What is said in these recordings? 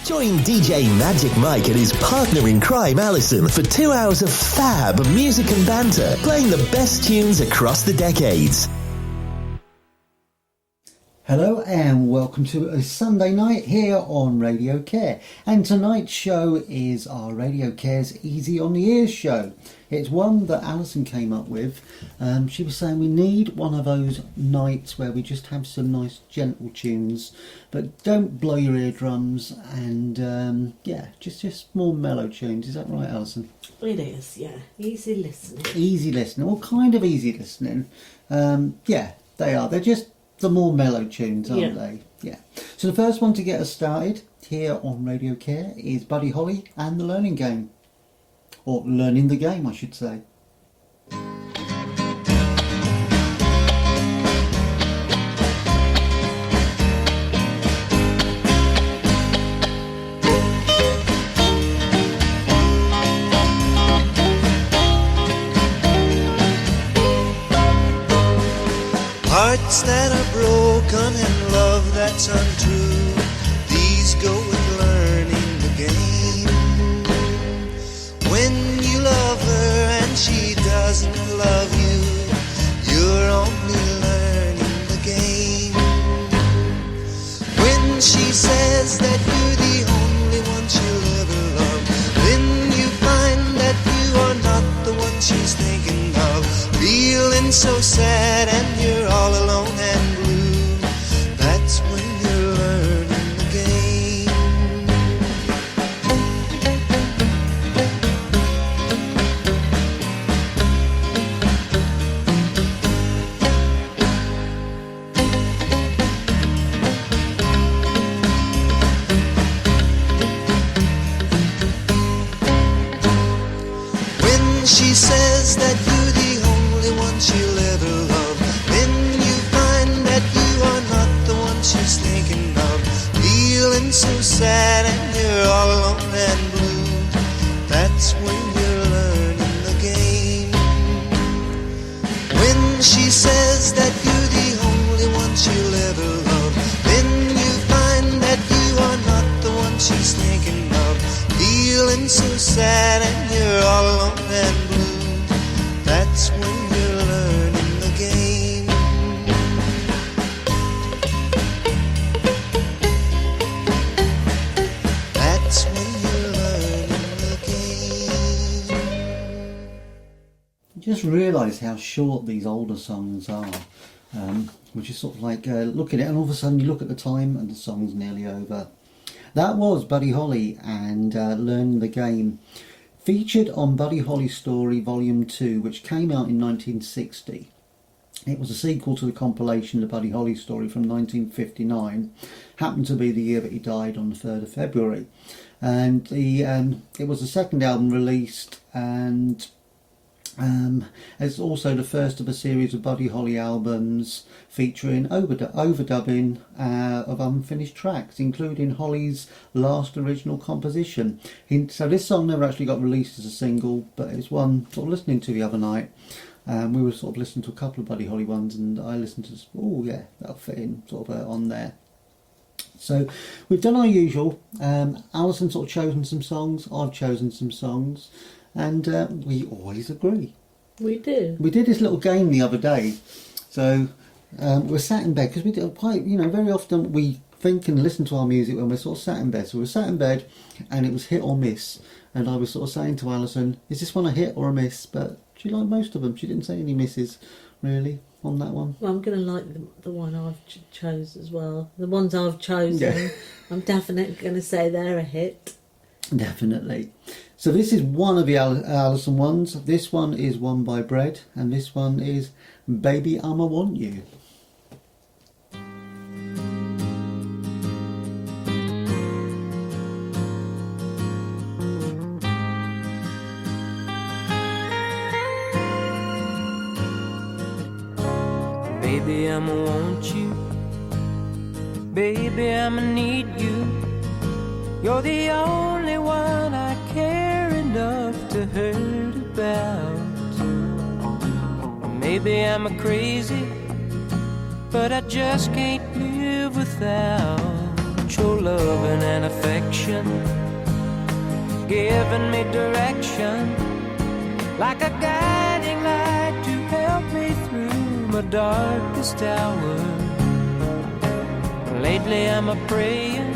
Join DJ Magic Mike and his partner in crime, Alison, for 2 hours of fab music and banter, playing the best tunes across the decades. Hello and welcome to a Sunday night here on Radio Care. And tonight's show is our Radio Care's Easy on the Ears show. It's one that Alison came up with. She was saying we need one of those nights where we just have some nice gentle tunes, but don't blow your eardrums, and just more mellow tunes. Is that right, Alison? It is, yeah. Easy listening. Easy listening. What kind of easy listening? They are. They're just the more mellow tunes, aren't they? Yeah. So the first one to get us started here on Radio Care is Buddy Holly and the Learning Game. Or Learning the Game, I should say. Hearts that are broken and love that's untrue, these go with learning the game. When you love her and she doesn't love you, you're only learning the game. When she says that you're the only one she'll ever love, then you find that you are not the one she's thinking of. Feeling so sad and you're all alone and blue, that's when you're learning the game. When she says that you're the only one she'll ever love, then you find that you are not the one she's thinking of. Feeling so sad and you're all alone and blue, that's when you're learning the game. When she says that you're the only one she'll ever love, then you find that you are not the one she's thinking of. Feeling so sad and you're all alone and blue, that's when you're learning the game. That's when you're learning the game. I just realised how short these older songs are. Which is sort of like look at it and all of a sudden you look at the time and the song's nearly over. That was Buddy Holly and Learning the Game, featured on Buddy Holly Story Volume 2, which came out in 1960. It was a sequel to the compilation The Buddy Holly Story from 1959. Happened to be the year that he died on the 3rd of February. And it was the second album released, and it's also the first of a series of Buddy Holly albums featuring overdubbing of unfinished tracks, including Holly's last original composition. So this song never actually got released as a single, but it's one sort of listening to the other night. We were sort of listening to a couple of Buddy Holly ones, and I listened to this, oh yeah, that'll fit in sort of on there. So we've done our usual. Alison sort of chosen some songs, I've chosen some songs, and we always agree. We do. We did this little game the other day. So we're sat in bed, because we do quite, very often we think and listen to our music when we're sort of sat in bed. So we were sat in bed and it was hit or miss. And I was sort of saying to Alison, is this one a hit or a miss? But she liked most of them. She didn't say any misses, really, on that one. Well, I'm going to like the one I've chose as well. The ones I've chosen, I'm definitely going to say they're a hit. Definitely. So this is one of the Alison ones. This one is One by Bread, and this one is Baby I'ma Want You. Baby, I'ma want you. Baby, I'ma need you. You're the only one I care enough to hurt about. Or maybe I'm a crazy, but I just can't live without show loving and affection, giving me direction, like a guiding light to help me through my darkest hour. Lately I'm a-praying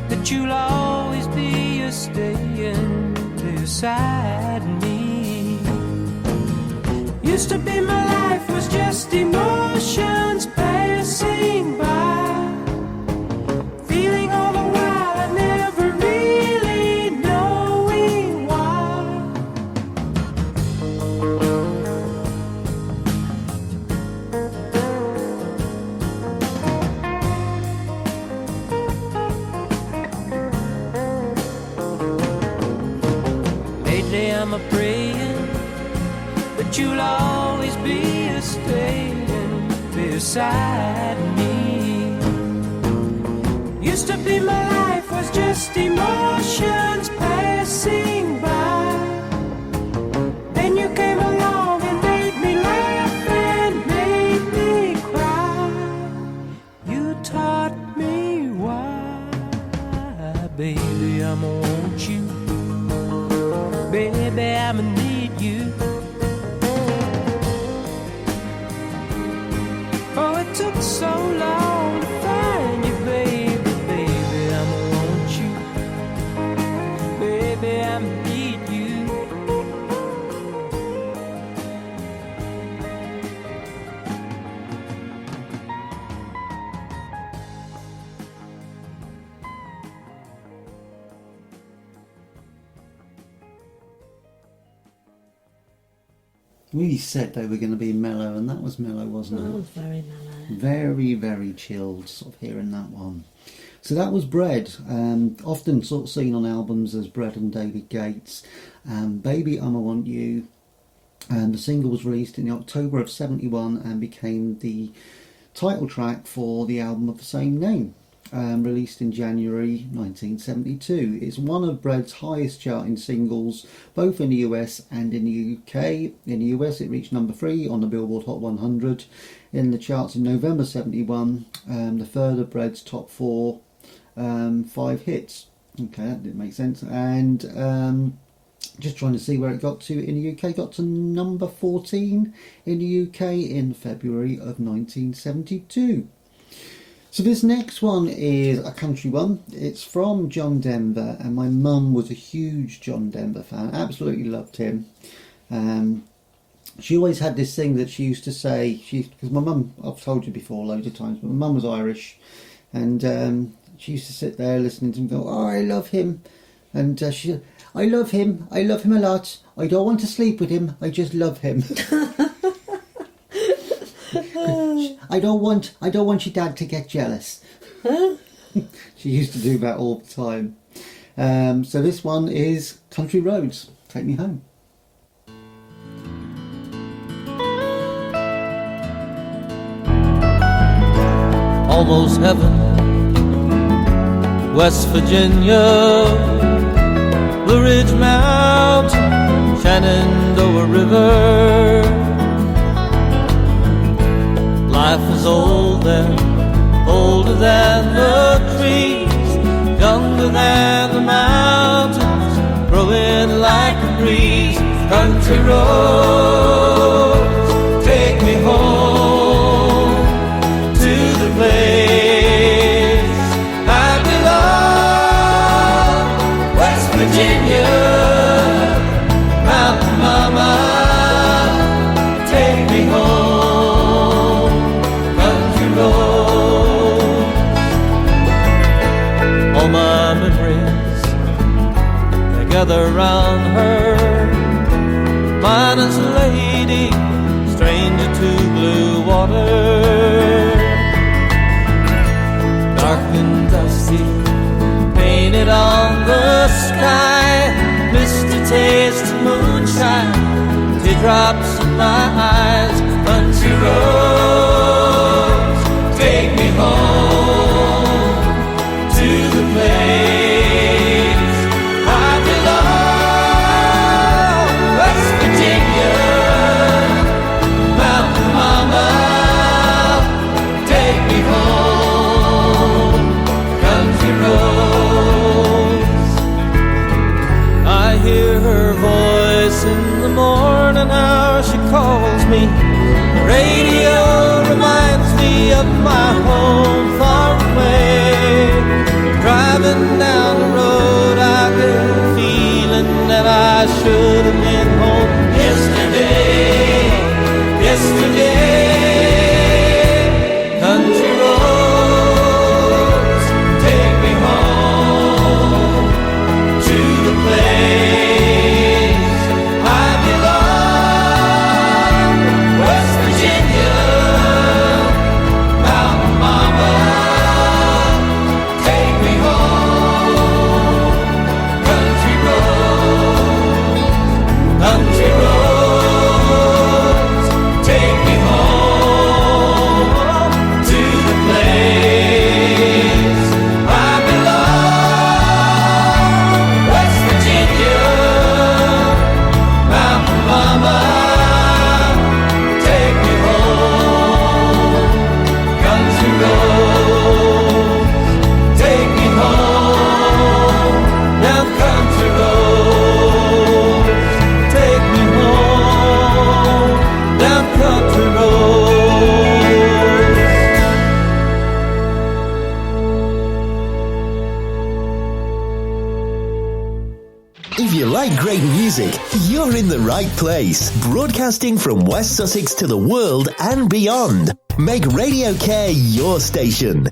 that you'll always be a-staying beside me. Used to be my life was just emotions passing by, feeling all the while I never really knowing why. Lately I'm a-praying that you'll always be a-staying beside me. Used to be my life was just emotions passing by, then you came along and made me laugh and made me cry. You taught me why. Baby, I'ma want you. Baby, I'ma need you. Oh, it took so long to find you, baby, baby, I'ma want you. Baby, I'ma need you. We said they were going to be mellow, and that was mellow, wasn't That it? was very mellow. Very, very chilled, sort of hearing that one. So that was Bread, often sort of seen on albums as Bread and David Gates. Baby, I'ma Want You. And the single was released in October of '71 and became the title track for the album of the same name, released in January 1972. It's one of Bread's highest charting singles, both in the US and in the UK. In the US, it reached number 3 on the Billboard Hot 100 in the charts in November '71. The third of Bread's top 5 hits. Okay, that didn't make sense. And just trying to see where it got to in the UK. Got to number 14 in the UK in February of 1972. So this next one is a country one. It's from John Denver, and my mum was a huge John Denver fan. Absolutely loved him. She always had this thing that she used to say, because my mum, I've told you before loads of times, but my mum was Irish, and she used to sit there listening to him go, oh, I love him. And she said, I love him a lot. I don't want to sleep with him, I just love him. I don't want your dad to get jealous. She used to do that all the time. So this one is Country Roads, Take Me Home. Almost heaven, West Virginia, Blue Ridge Mountain, Shenandoah River. Life was old then, older than the trees, younger than the mountains, growing like a breeze. Country roads, take me home to the place I belong. West Virginia, Mountain Mama, take me home. Country roads, all my memories, they gather round her. Miner's lady, stranger to blue water, dark and dusty, painted on the sky, misty taste of moonshine, teardrops in my eyes. Country roads, take me home to the place I belong. West Virginia, Mountain Mama, take me home. should have been home yesterday, yesterday. Country roads, take me home to the place I belong, West Virginia, Mountain Mama, take me home. Country roads, take me home to the place I belong, West Virginia, Mountain Mama, take me home. Country roads, take me home. Now country roads, take me home. Now country roads. If you like great music, you're in the right place. Broadcasting from West Sussex to the world and beyond. Make Radio Care your station.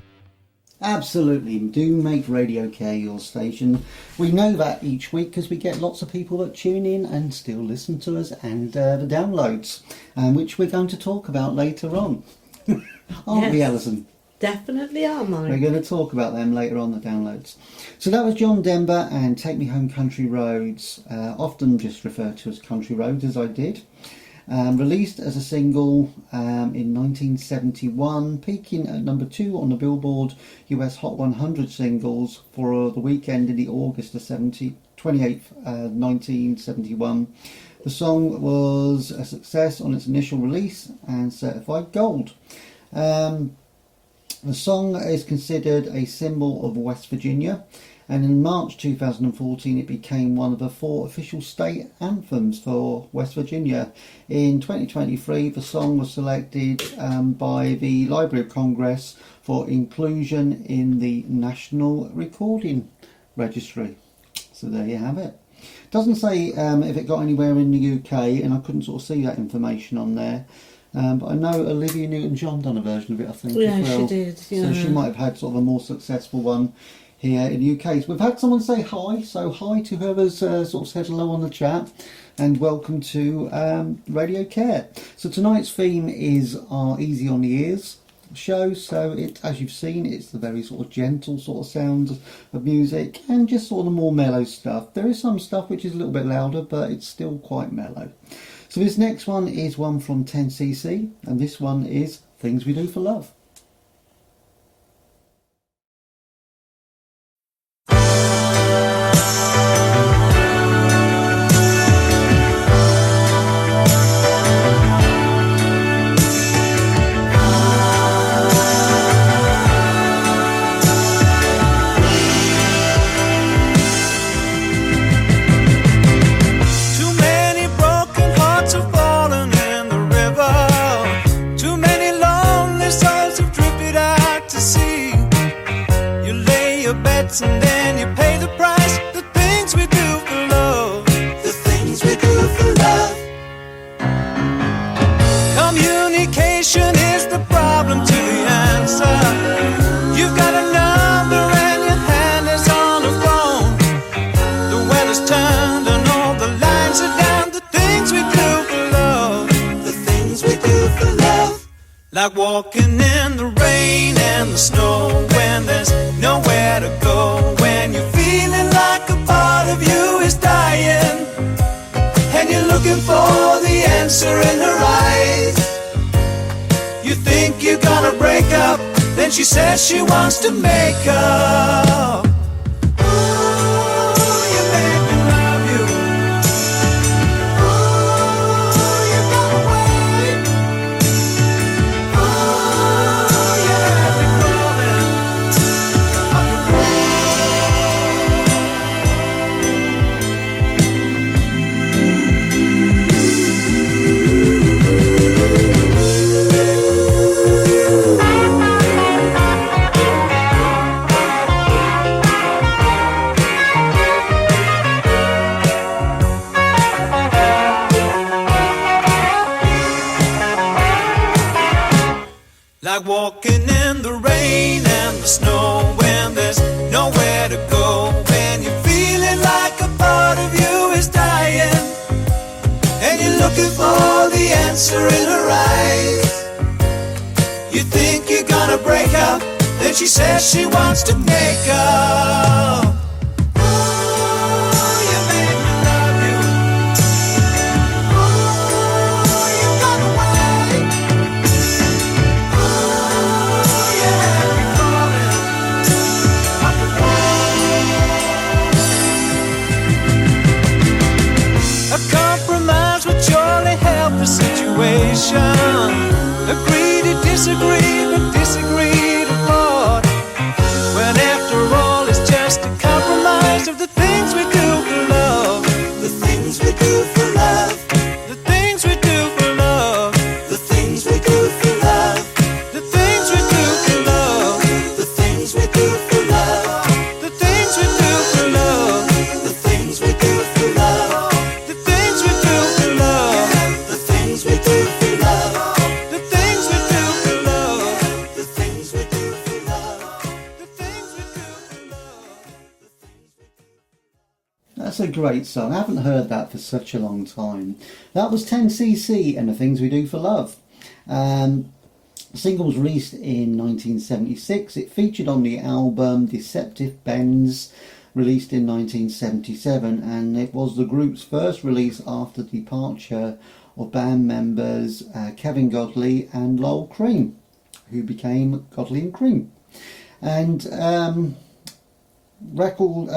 Absolutely, do make Radio Care your station. We know that each week because we get lots of people that tune in and still listen to us, and the downloads, which we're going to talk about later on. Aren't we, Yes. Alison? Definitely are, We're Mike. going to talk about them later on, the downloads. So that was John Denver and Take Me Home Country Roads, often just referred to as Country Roads, as I did. Released as a single in 1971, peaking at number 2 on the Billboard US Hot 100 singles for the weekend in the August the 28th, 1971. The song was a success on its initial release and certified gold. The song is considered a symbol of West Virginia, and in March 2014 it became one of the 4 official state anthems for West Virginia. In 2023 the song was selected by the Library of Congress for inclusion in the National Recording Registry. So there you have it. Doesn't say if it got anywhere in the UK, and I couldn't sort of see that information on there. But I know Olivia Newton-John done a version of it, I think, Yeah, as well. she did. So Yeah. she might have had sort of a more successful one here in the UK. So we've had someone say hi, so hi to whoever's sort of said hello on the chat, and welcome to Radio Care. So tonight's theme is our Easy on the Ears show. So it, as you've seen, it's the very sort of gentle sort of sounds of music and just sort of the more mellow stuff. There is some stuff which is a little bit louder, but it's still quite mellow. So this next one is one from 10cc, and this one is Things We Do for Love. Too many broken hearts have fallen in the river. Too many lonely souls have drifted out to sea. You lay your bets and then you pay the price. The things we do for love. The things we do for love. Communication is the problem to the answer. You've got a number and your hand is on the phone. The weather's turned and all the lines are down. The things we do for love. The things we do for love. Like walking in the rain and the snow when there's nowhere to go. When you're feeling like a part of you is dying and you're looking for the answer in her eyes. You think you're gonna break up, then she says she wants to make up. Ooh, you make me love you. Ooh, you got away. Ooh, you had me crawling up your for the answer in her eyes. You think you're gonna break up, then she says she wants to make up. Oh, you made me love you. Oh, you got away. Oh, you had me falling. A compromise would surely help the situation. Agree to disagree, but disagree to part. When after all it's just a compromise of the things we do for love. The things we do for love. The things we do for love. The things we do for love. The things we do for love. The things we do for love. The things we do for love. The things we do for love. The things we do for love. The things we do for love. The things we do for love. The things we do for love. The things we do for love. That's a great song. I haven't heard that for such a long time. That was 10cc and the Things We Do for Love. The single was released in 1976. It featured on the album Deceptive Bends, released in 1977, and it was the group's first release after the departure of band members Kevin Godley and Lowell Cream, who became Godley and Cream. And Record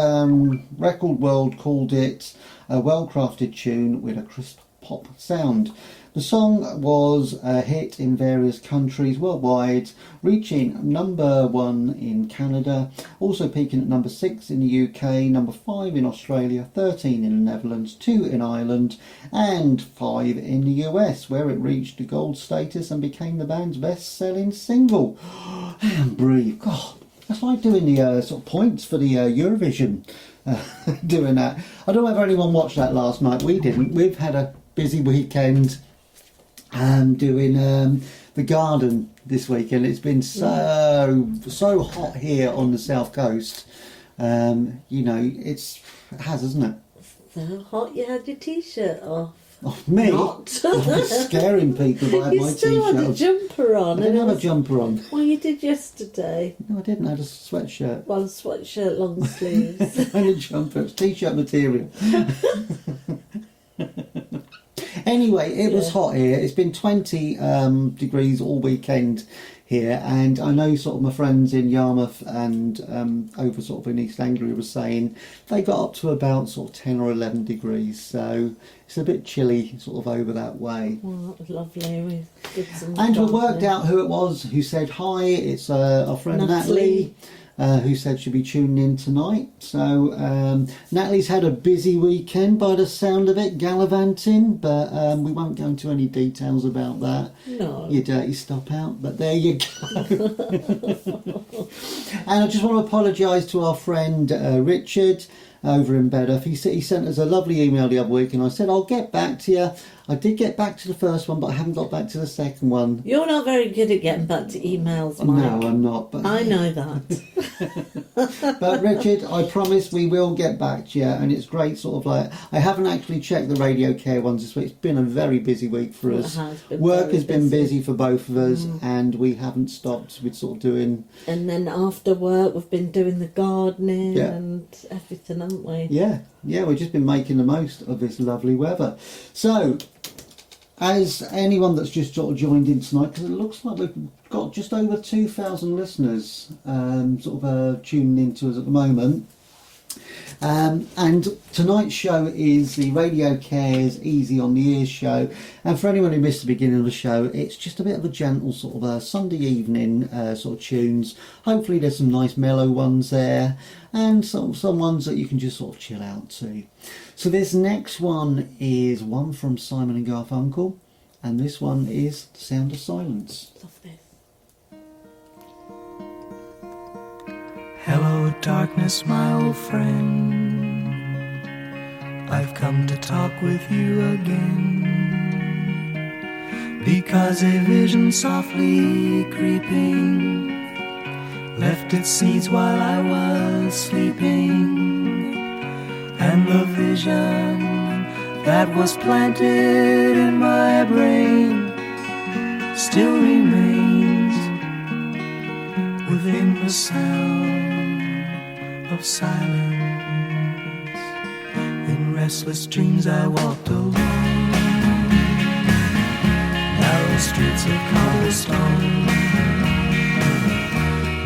World called it a well-crafted tune with a crisp pop sound. The song was a hit in various countries worldwide, reaching number 1 in Canada, also peaking at number 6 in the UK, number 5 in Australia, 13 in the Netherlands, 2 in Ireland, and 5 in the US, where it reached the gold status and became the band's best-selling single. And breathe. God, that's like doing the sort of points for the Eurovision. Doing that. I don't know if anyone watched that last night. We didn't. We've had a busy weekend doing the garden this weekend. It's been so hot here on the south coast. You know, it has, hasn't it? So hot you had your t-shirt off. Oh, me? Not. I'm scaring people by You my still t-shirt. had a jumper on. I didn't have a jumper on. Well, you did yesterday. No, I didn't. I had a sweatshirt. Well, a sweatshirt, long sleeves. And a jumper. It's t-shirt material. Anyway, it was hot here. It's been 20 degrees all weekend here, and I know sort of my friends in Yarmouth and over sort of in East Anglia were saying they got up to about sort of 10 or 11 degrees, so it's a bit chilly sort of over that way. Well, that was lovely. We did some And we gardening. worked out who it was who said hi. It's our friend Natalie. Who said she'd be tuning in tonight. So Natalie's had a busy weekend by the sound of it, gallivanting, but we won't go into any details about that. No. You dirty stop out, but there you go. And I just want to apologise to our friend Richard over in Bedford. He sent us a lovely email the other week, and I said I'll get back to you. I did get back to the first one, but I haven't got back to the second one. You're not very good at getting back to emails, Mike. No, I'm not. But I know that. But Richard, I promise we will get back to you, and it's great sort of like, I haven't actually checked the Radio Care ones this week. It's been a very busy week for us. It has been Work very has been busy. busy for both of us, and we haven't stopped with sort of doing... And then after work, we've been doing the gardening Yeah. and everything, haven't we? Yeah, we've just been making the most of this lovely weather. So, as anyone that's just sort of joined in tonight, because it looks like we've got just over 2,000 listeners tuning into us at the moment. And tonight's show is the Radio Care's Easy on the Ears show, and for anyone who missed the beginning of the show, it's just a bit of a gentle sort of a Sunday evening sort of tunes. Hopefully there's some nice mellow ones there, and some ones that you can just sort of chill out to. So this next one is one from Simon and Garfunkel, and this one is The Sound of Silence. Love this. Hello, darkness, my old friend. I've come to talk with you again, because a vision softly creeping left its seeds while I was sleeping, and the vision that was planted in my brain still remains within the sound of silence. In restless dreams I walked alone, narrow streets of cobblestone,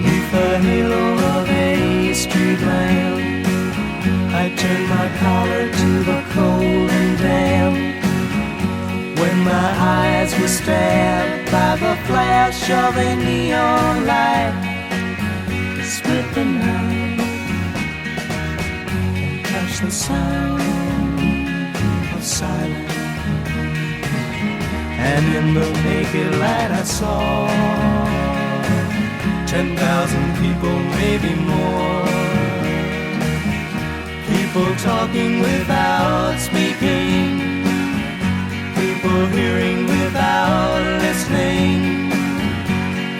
neath the halo of a street lamp. I turned my collar to the cold and damp, when my eyes were stabbed by the flash of a neon light that split the night and touched the sound of silence. And in the naked light I saw 10,000 people, maybe more, people talking without speaking, people hearing without listening,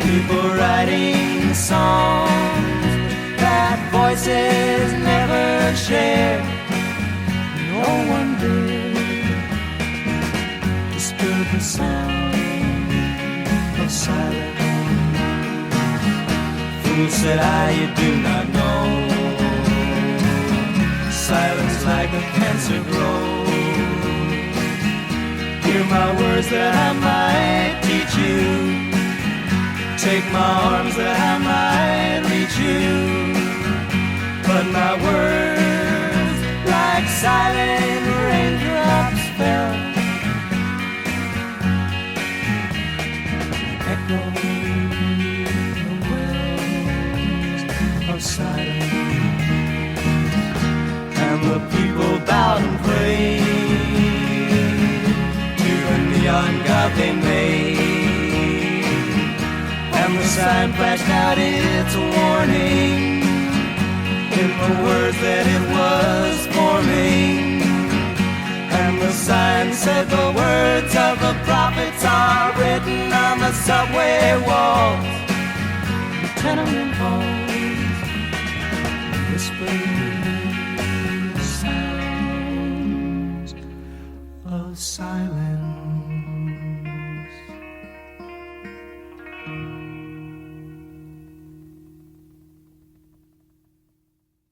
people writing songs that voices never shared. No one did disturb the sound of silence. Fool, said I, you do not know, silence like a cancer grows. Hear my words that I might teach you, take my arms that I might reach you, but my words like silent raindrops fell, echoing the wells of silence. And the people bowed and prayed to the neon god they made, and the sign flashed out its warning in the words that it was forming. And the sign said the words of the prophets are written on the subway walls, the tenement halls, whispering of silence.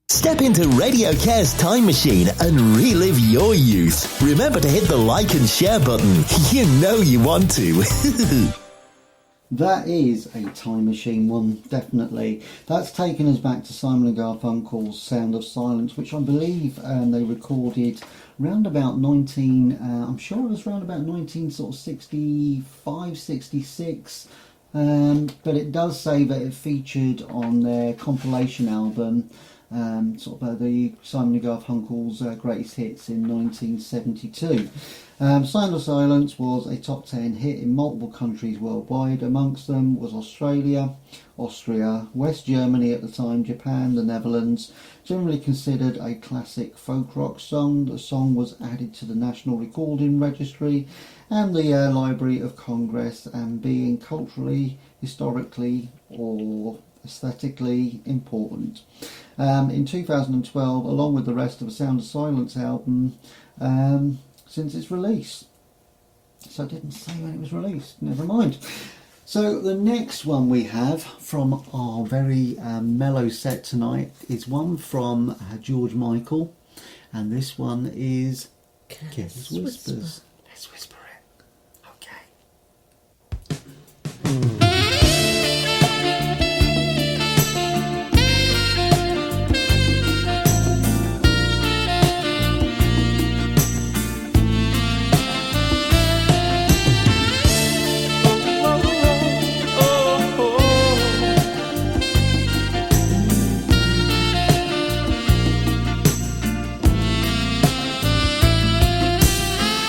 Step into RadioCare's time machine and relive your youth. Remember to hit the like and share button. You know you want to. That is a time machine one, definitely. That's taken us back to Simon & Garfunkel's Sound of Silence, which I believe they recorded round about 1965, 66. But it does say that it featured on their compilation album, the Simon & Garfunkel's Greatest Hits in 1972. Sound of Silence was a top 10 hit in multiple countries worldwide. Amongst them was Australia, Austria, West Germany at the time, Japan, the Netherlands. Generally considered a classic folk rock song. The song was added to the National Recording Registry and the Library of Congress, and being culturally, historically or aesthetically important. In 2012, along with the rest of the Sound of Silence album, since its release. So I didn't say when it was released, never mind. So the next one we have from our very mellow set tonight is one from George Michael, and this one is Careless Whispers. Let's whisper it. Okay.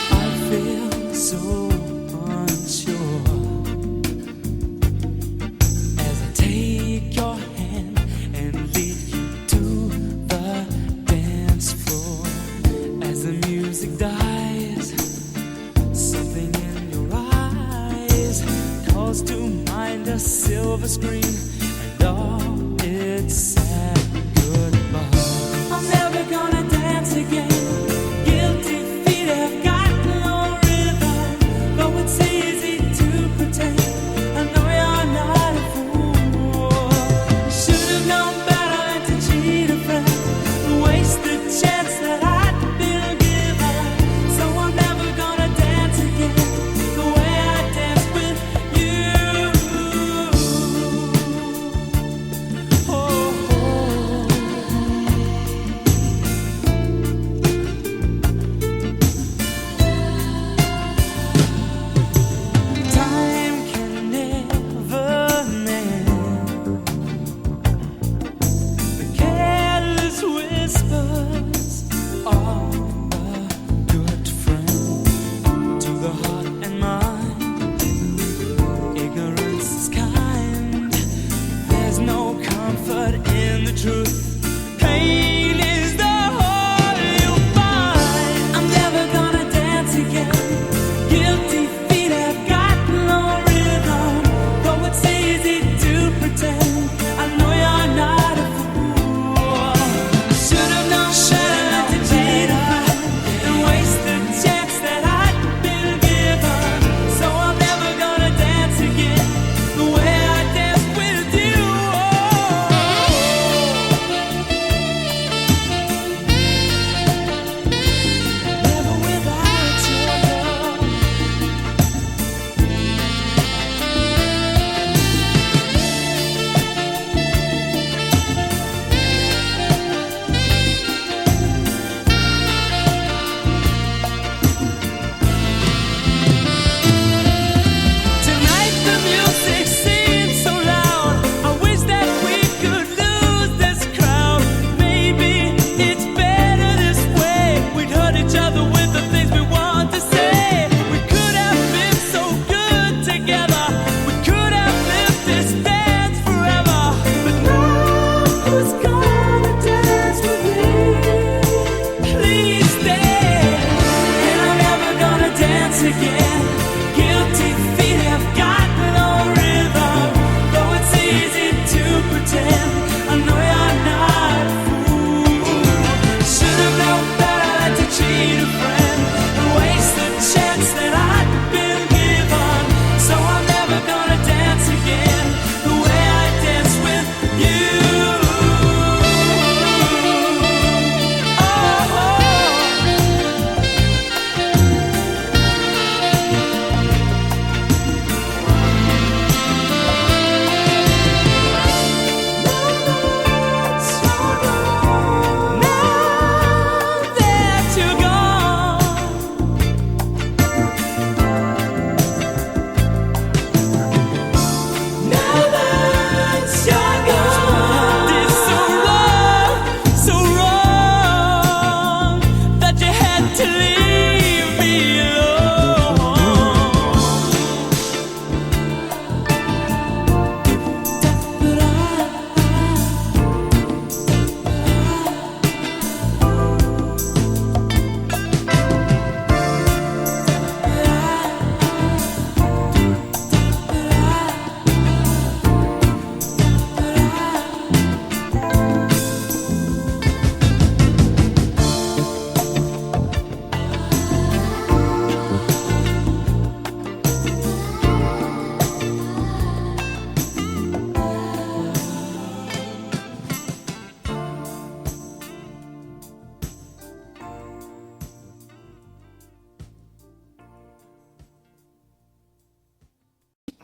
I feel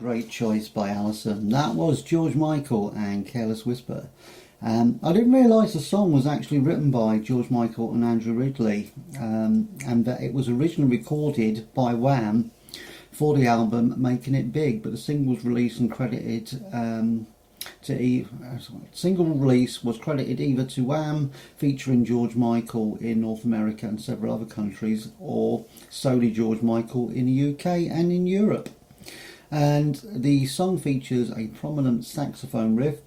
Great choice by Alison. That was George Michael and Careless Whisper. I didn't realise the song was actually written by George Michael and Andrew Ridley, and that it was originally recorded by Wham for the album Making It Big, but the single was released and credited single release was credited either to Wham featuring George Michael in North America and several other countries, or solely George Michael in the UK and in Europe. And the song features a prominent saxophone riff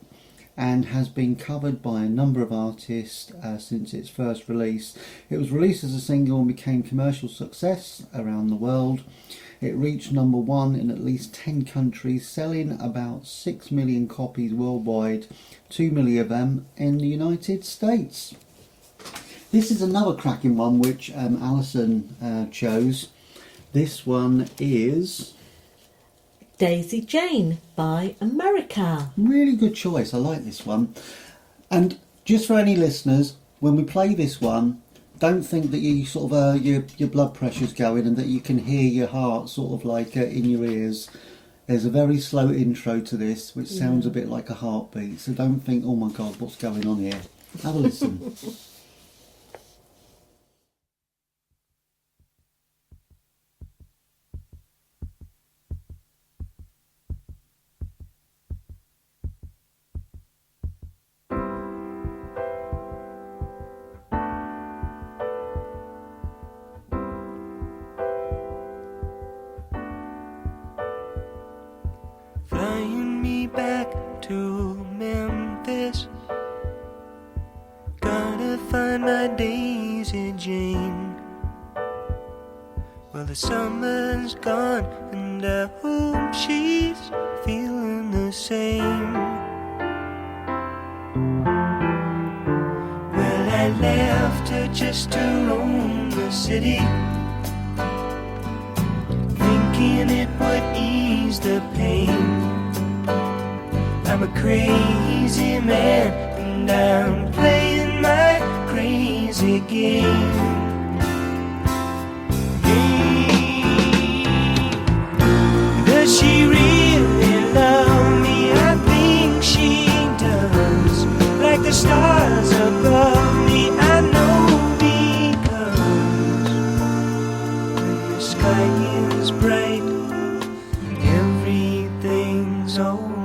and has been covered by a number of artists since its first release. It was released as a single and became a commercial success around the world. It reached number 1 in at least 10 countries, selling about 6 million copies worldwide, 2 million of them in the United States. This is another cracking one which Alison chose. This one is Daisy Jane by America. Really good choice. I like this one. And just for any listeners, when we play this one, don't think that you sort of your blood pressure's going and that you can hear your heart sort of like in your ears. There's a very slow intro to this, which sounds a bit like a heartbeat. So don't think, oh my God, what's going on here? Have a listen. Flying me back to Memphis, gotta find my Daisy Jane. Well, the summer's gone and I hope she's feeling the same. Well, I left her just to roam the city, thinking it would ease the pain. I'm a crazy man and I'm playing my crazy game. Does she really love me? I think she does. Like the stars above me, I know, because when the sky is bright, everything's alright.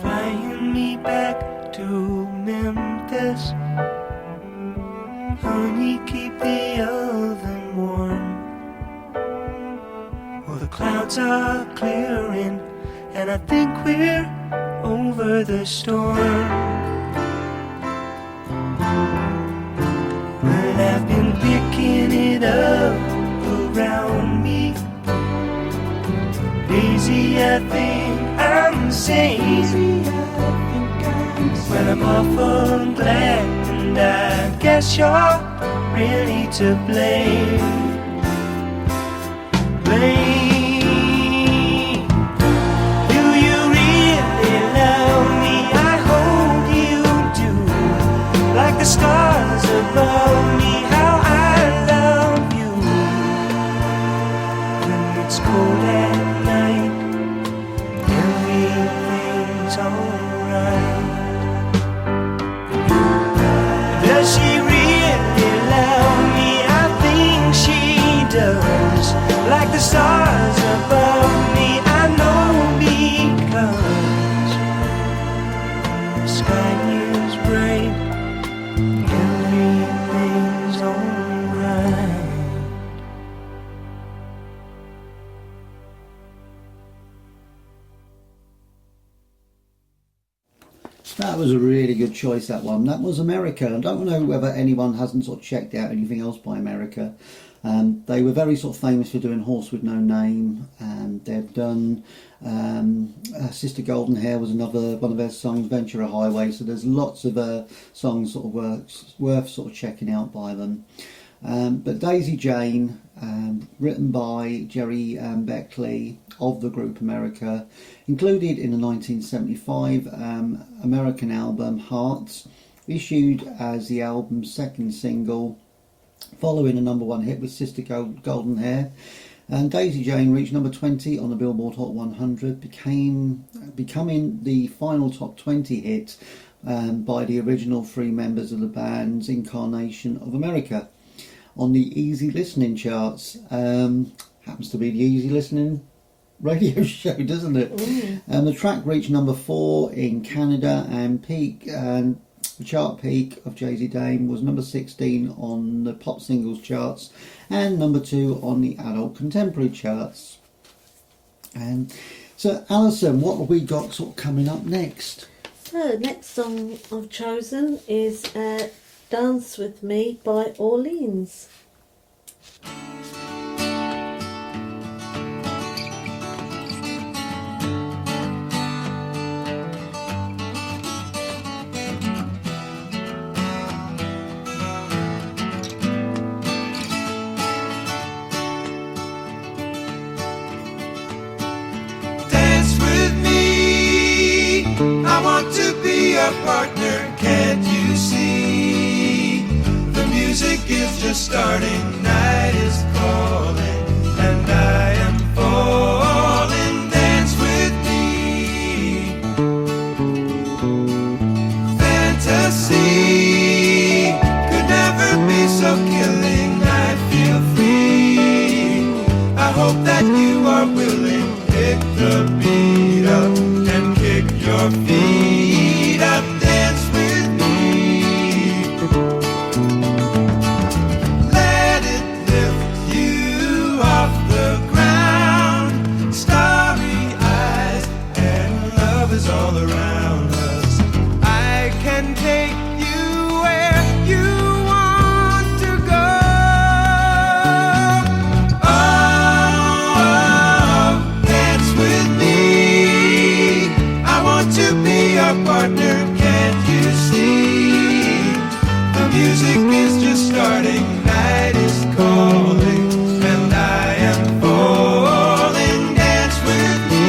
Flying me back to Memphis, honey, keep the oven warm. Well, the clouds are clearing and I think we're over the storm. Well, I've been picking it up around me. Daisy, I think I'm safe. Well, I'm awful glad, and I guess you're really to blame. Do you really love me? I hope you do. Like the stars above me, how I love you. When it's cold at night, everything's alright. Does she really love me? I think she does. Like the stars above me, I know, because the sky is bright, everything's alright. That was a really good choice, that one. That was America. I don't know whether anyone hasn't sort of checked out anything else by America. They were very sort of famous for doing Horse with No Name, and they've done Sister Golden Hair was another one of their songs, Ventura Highway. So there's lots of songs sort of worth sort of checking out by them. But Daisy Jane, written by Jerry Beckley of the group America, included in the 1975 American album Hearts, issued as the album's second single, following a number one hit with Sister Golden Hair. And Daisy Jane reached number 20 on the Billboard Hot 100, becoming the final top 20 hit by the original three members of the band's incarnation of America on the Easy Listening charts. Happens to be the Easy Listening radio show, doesn't it? The track reached number 4 in Canada, and the chart peak of Daisy Dame was number 16 on the pop singles charts and number 2 on the adult contemporary charts. So Alison, what have we got sort of coming up next? The next song I've chosen is Dance With Me by Orleans. Partner, can't you see? The music is just starting, night is calling, and I am falling. Dance with me. Fantasy could never be so killing. I feel free. I hope that you are willing. Pick the beat up and kick your feet up. Dance with me. Let it lift you off the ground. Starry eyes and love is all around us. I can take you where you want to go. Oh, dance with me. I want to be your partner. Can't you see? The music is just starting. Night is calling, and I am falling. Dance with me.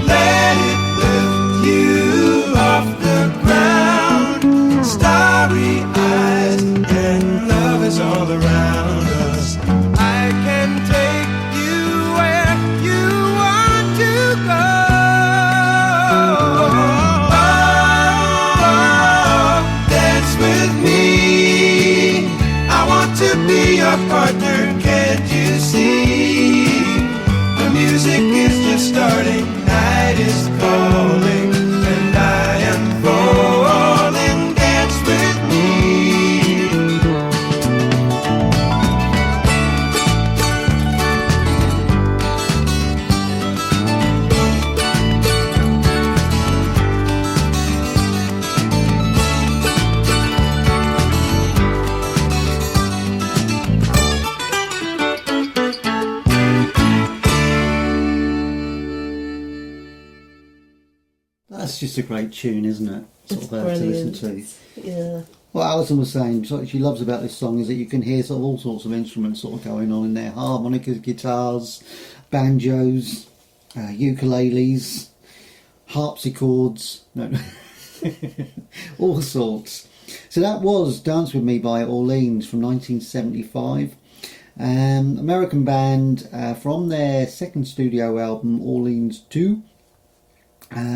Let it lift you off the ground. Starry eyes and love is all around us. I can take you where you want to go. Oh, dance with me. I want to be your partner. Can't you see? The music is just starting. Night is calling, and I am falling. Dance with me. That's just a great tune, isn't it? Sort It's of to listen brilliant. to. Yeah. What Alison was saying, what she loves about this song is that you can hear sort of all sorts of instruments sort of going on in there: harmonicas, guitars, banjos, ukuleles, harpsichords, no, all sorts. So that was Dance With Me by Orleans from 1975. American band from their second studio album, Orleans 2.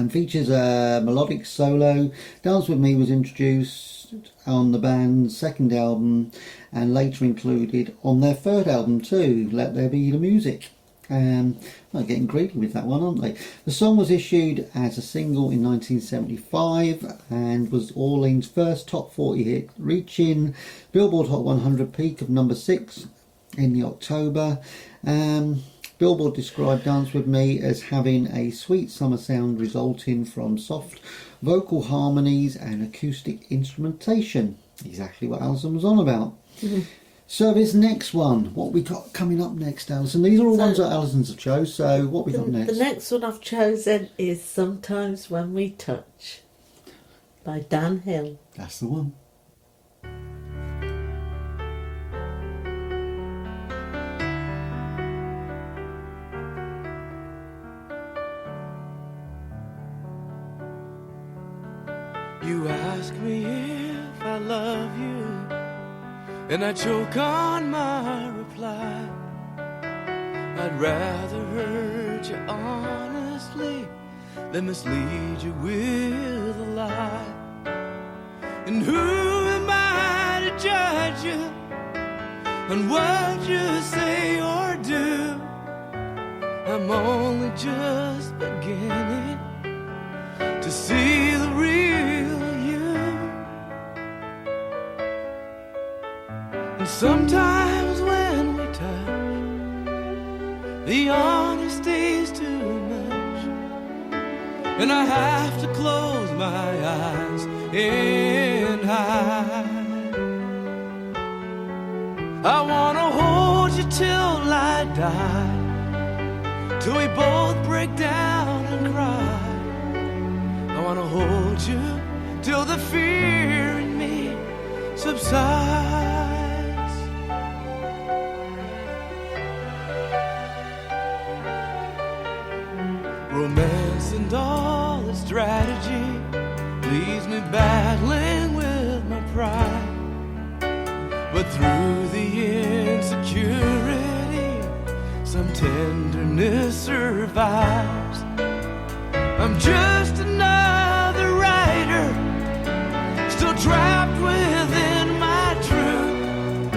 Features a melodic solo. Dance With Me was introduced on the band's second album and later included on their third album too, Let There Be The Music. They're getting greedy with that one, aren't they? The song was issued as a single in 1975 and was Orleans' first top 40 hit, reaching Billboard Hot 100 peak of number 6 in the October. Billboard described Dance With Me as having a sweet summer sound resulting from soft vocal harmonies and acoustic instrumentation. Exactly what Alison was on about. Mm-hmm. So this next one, what we got coming up next, Alison? These are all ones that Alison's have chose, so what we got next? The next one I've chosen is Sometimes When We Touch by Dan Hill. That's the one. You ask me if I love you, and I choke on my reply. I'd rather hurt you honestly than mislead you with a lie. And who am I to judge you on what you say or do? I'm only just beginning to see the real you. And sometimes when we touch, the honesty's too much, and I have to close my eyes and hide. I wanna hold you till I die, till we both break down and cry. I wanna hold you till the fear in me subsides. Romance and all its strategy leaves me battling with my pride. But through the insecurity, some tenderness survives. I'm just another writer, still trapped within my truth,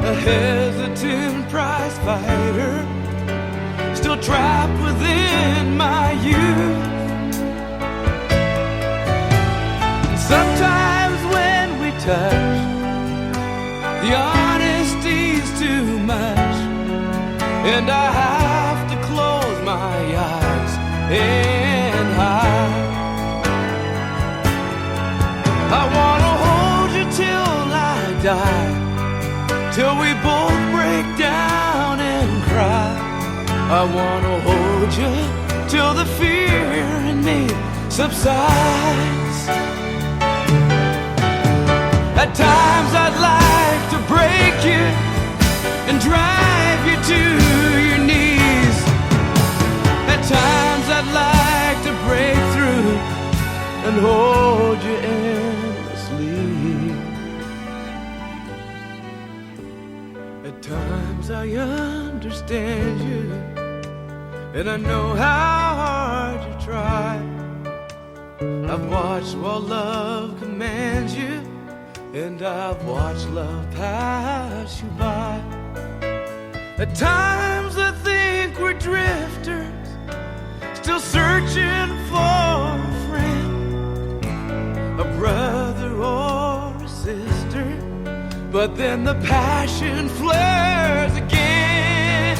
a hesitant prize fighter, still trapped within my youth. And sometimes when we touch, the honesty's too much, and I have to close my eyes and hide. I wanna hold you till I die, till we both break down and cry. I wanna hold you till the fear in me subsides. At times I'd like to break you and drive you to your knees. At times I'd like to break through and hold you endlessly. At times I understand you, and I know how hard you try. I've watched while love commands you, and I've watched love pass you by. At times I think we're drifters, still searching for a friend, a brother or a sister. But then the passion flares again.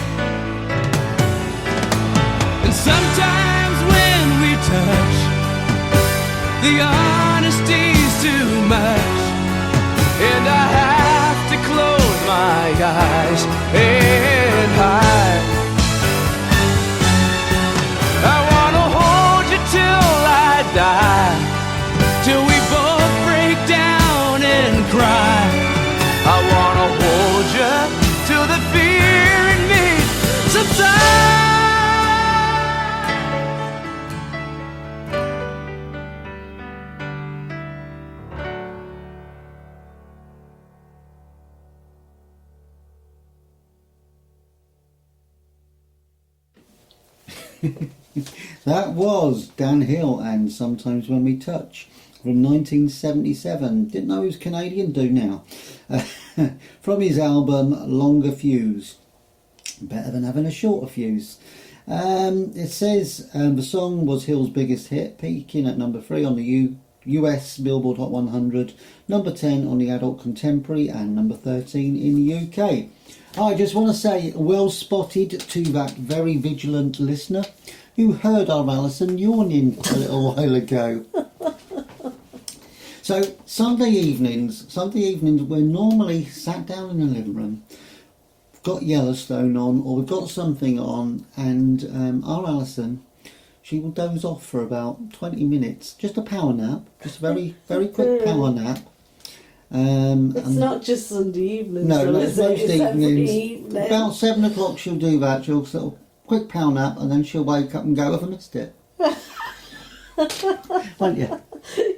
And sometimes when we touch, the honesty's too much, and I have to close my eyes and hide. I wanna hold you till I die, till we both break down and cry. I wanna hold you till the fear in me subsides. That was Dan Hill and Sometimes When We Touch from 1977. Didn't know he was Canadian, do now. From his album Longer Fuse. Better than having a shorter fuse. It says the song was Hill's biggest hit, peaking at number 3 on the US Billboard Hot 100, number 10 on the Adult Contemporary, and number 13 in the UK. I just want to say, well spotted to that very vigilant listener who heard our Alison yawning a little while ago. So Sunday evenings we're normally sat down in the living room, got Yellowstone on, or we've got something on, and our Alison, she will doze off for about 20 minutes, just a power nap, just a very, very quick power nap. It's not just Sunday evenings, no, though, most is it? It's every evenings. evening. About 7 o'clock she'll do that, she'll sort of quick power nap, and then she'll wake up and go, have I missed it? Won't you?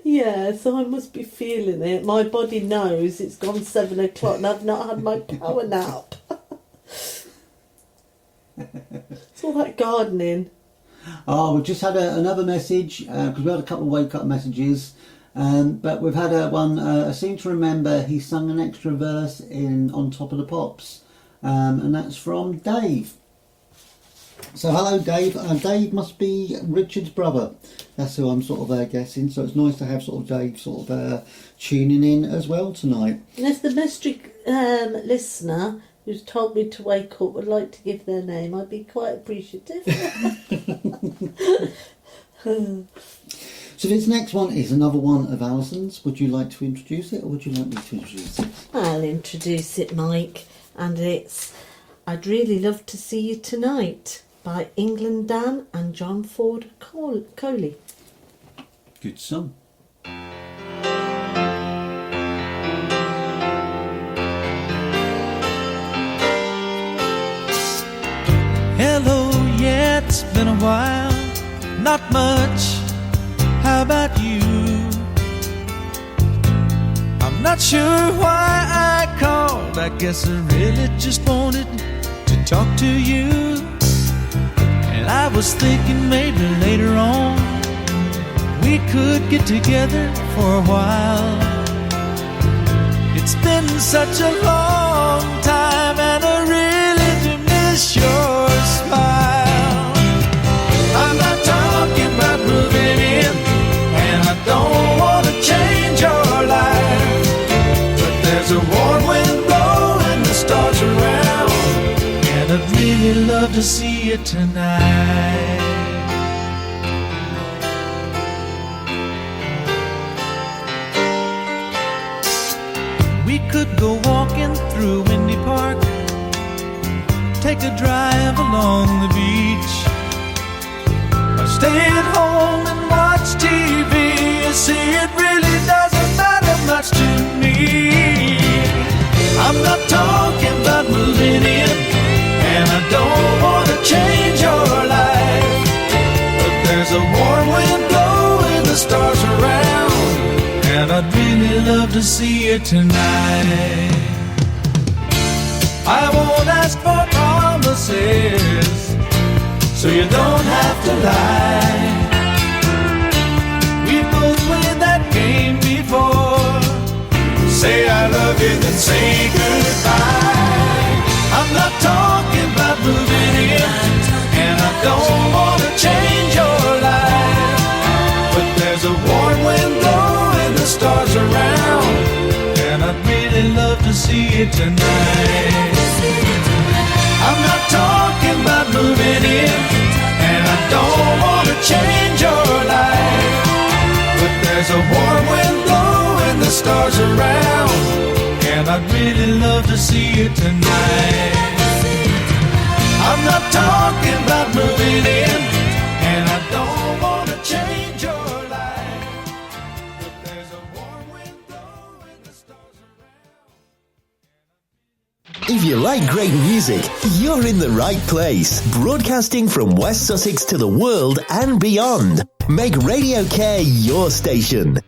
Yeah, so I must be feeling it. My body knows it's gone 7 o'clock and I've not had my power nap. It's all that gardening. Oh, we've just had another message, because we had a couple of wake-up messages, but we've had one, I seem to remember he sung an extra verse in On Top of the Pops, and that's from Dave. So hello Dave. Dave must be Richard's brother. That's who I'm sort of guessing. So it's nice to have sort of Dave sort of tuning in as well tonight. And if the mystery listener who's told me to wake up would like to give their name, I'd be quite appreciative. So this next one is another one of Alison's. Would you like to introduce it, or would you like me to introduce it? I'll introduce it, Mike. And it's I'd Really Love to See You Tonight by England Dan and John Ford Coley. Good song. Hello, yeah, it's been a while. Not much. How about you? I'm not sure why I called. I guess I really just wanted to talk to you. And I was thinking maybe later on we could get together for a while. It's been such a long time and I really do miss your smile. I'm not talking about moving in, and I don't want to change your life, but there's a warm wind blowing the stars around, and I'd really love to see you tonight. We could go walking through Windy Park, take a drive along the beach, or stay at home and watch TV. You see, it really doesn't matter much to me. I'm not talking about moving in, and I don't want to change your life, but there's a warm wind blowing the stars around, and I'd really love to see you tonight. I won't ask for promises, so you don't have to lie. We both played that game before. Say I love you, then say goodbye. I'm not talking about moving in, and I don't want to change your life, but there's a warm wind blowing the stars around, and I'd really love to see you tonight. I'm not talking about moving in, and I don't want to change your life, but there's a warm wind blowing the stars around, and I'd really love to see you tonight. I'm not talking about moving in, and I don't want to change your life, but there's a warm wind blowing the stars around. If you like great music, you're in the right place. Broadcasting from West Sussex to the world and beyond. Make Radio Care your station.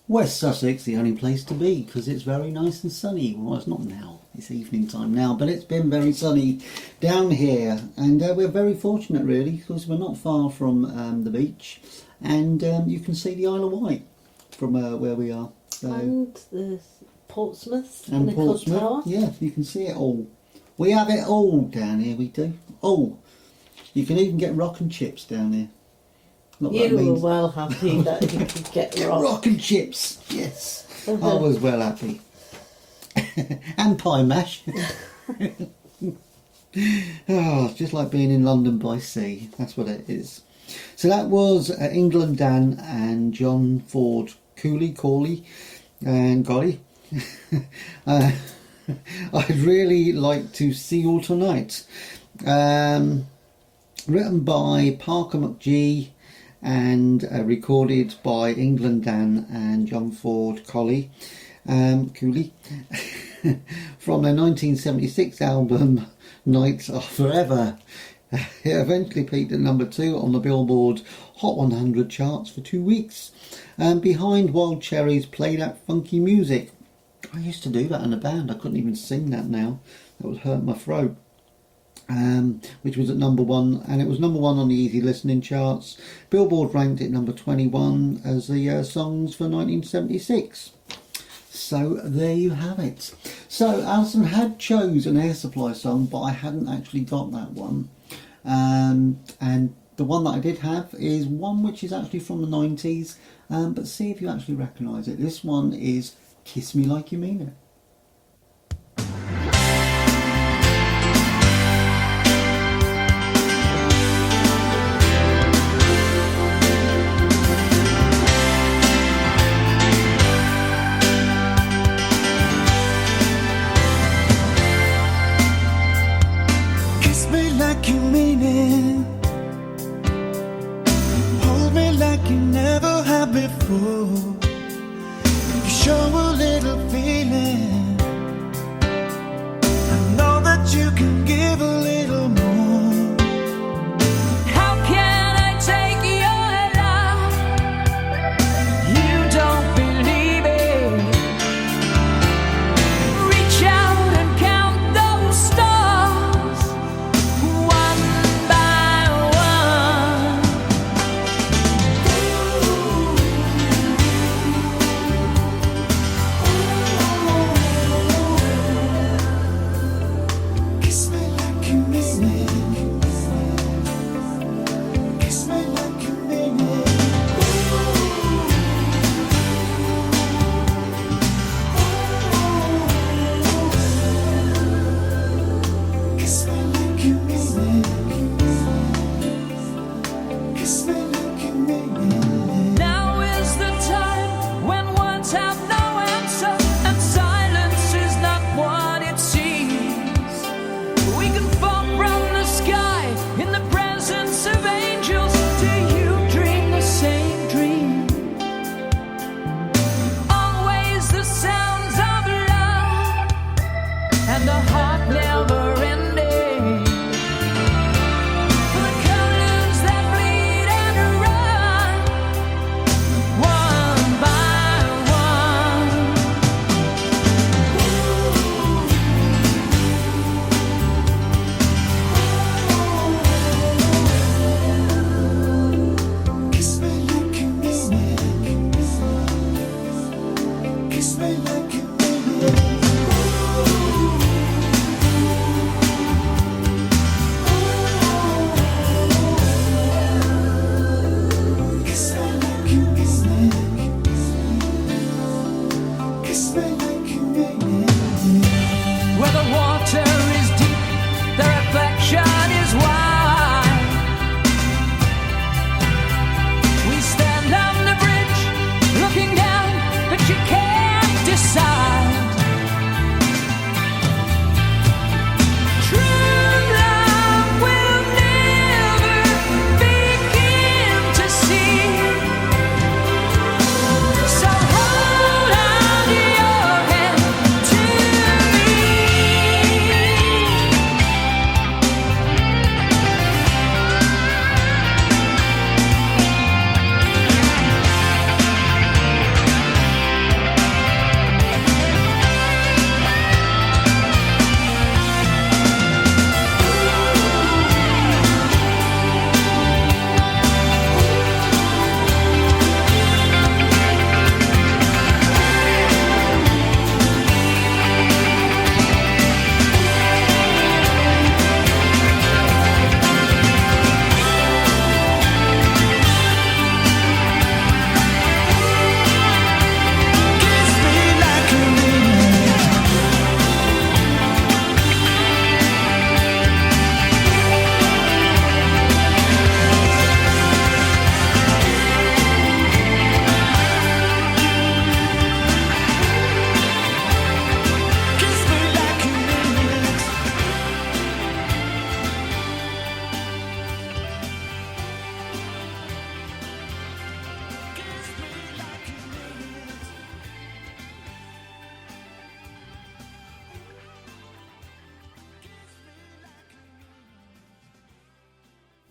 West Sussex, the only place to be, because it's very nice and sunny. Well, it's not now, it's evening time now, but it's been very sunny down here, and we're very fortunate really, because we're not far from the beach, and you can see the Isle of Wight from where we are. So, And the Portsmouth and Pinnacle Portsmouth, Tower. yeah, you can see it all We have it all down here, we do. All. You can even get rock and chips down here. Not that You were means- well happy that you could get rock. Rock and chips, yes. I was well happy. And pie mash. Oh, it's just like being in London by sea. That's what it is. So that was England Dan and John Ford Corley and Golly. I'd really like to see you tonight. Written by Parker McGee and recorded by England Dan and John Ford Cooley from their 1976 album Nights Are Forever. It eventually peaked at number 2 on the Billboard Hot 100 charts for 2 weeks, behind Wild Cherry's Play That Funky Music. I used to do that in a band. I couldn't even sing that now. That would hurt my throat. Which was at number 1, and it was number 1 on the easy listening charts. Billboard ranked it number 21 as the songs for 1976. So there you have it. So Alison had chose an Air Supply song, but I hadn't actually got that one. And the one that I did have is one which is actually from the 90s, but see if you actually recognise it. This one is Kiss Me Like You Mean It. Kiss me like you mean it. Hold me like you never have before. You show a little feeling. I know that you can give a little more. How can I take your love? You don't believe it. Reach out and count those stars, one by one. Kiss me like you mean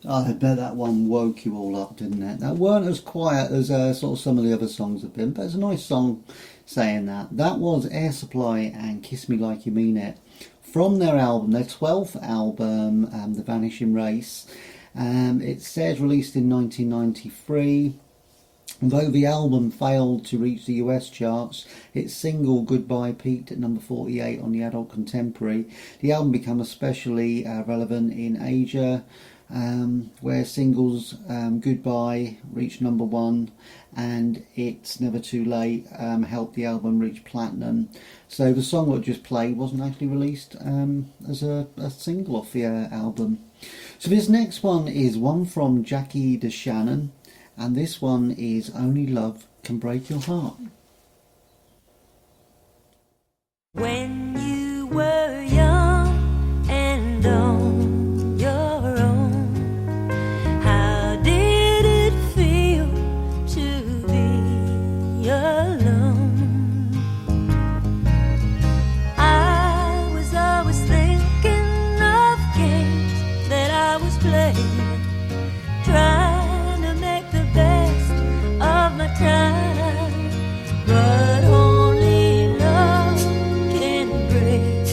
I bet that one woke you all up, didn't it? That weren't as quiet as sort of some of the other songs have been, but it's a nice song saying that. That was Air Supply and Kiss Me Like You Mean It from their album, their 12th album, The Vanishing Race. It says released in 1993. Though the album failed to reach the US charts, its single Goodbye peaked at number 48 on the Adult Contemporary. The album became especially relevant in Asia, where singles Goodbye reached number 1 and It's Never Too Late helped the album reach platinum. So the song that I just played wasn't actually released as a single off the album. So this next one is one from Jackie DeShannon, and this one is Only Love Can Break Your Heart. When you were young and on your own, how did it feel to be alone? I was always thinking of games that I was playing, trying to make the best of my time, but only love can break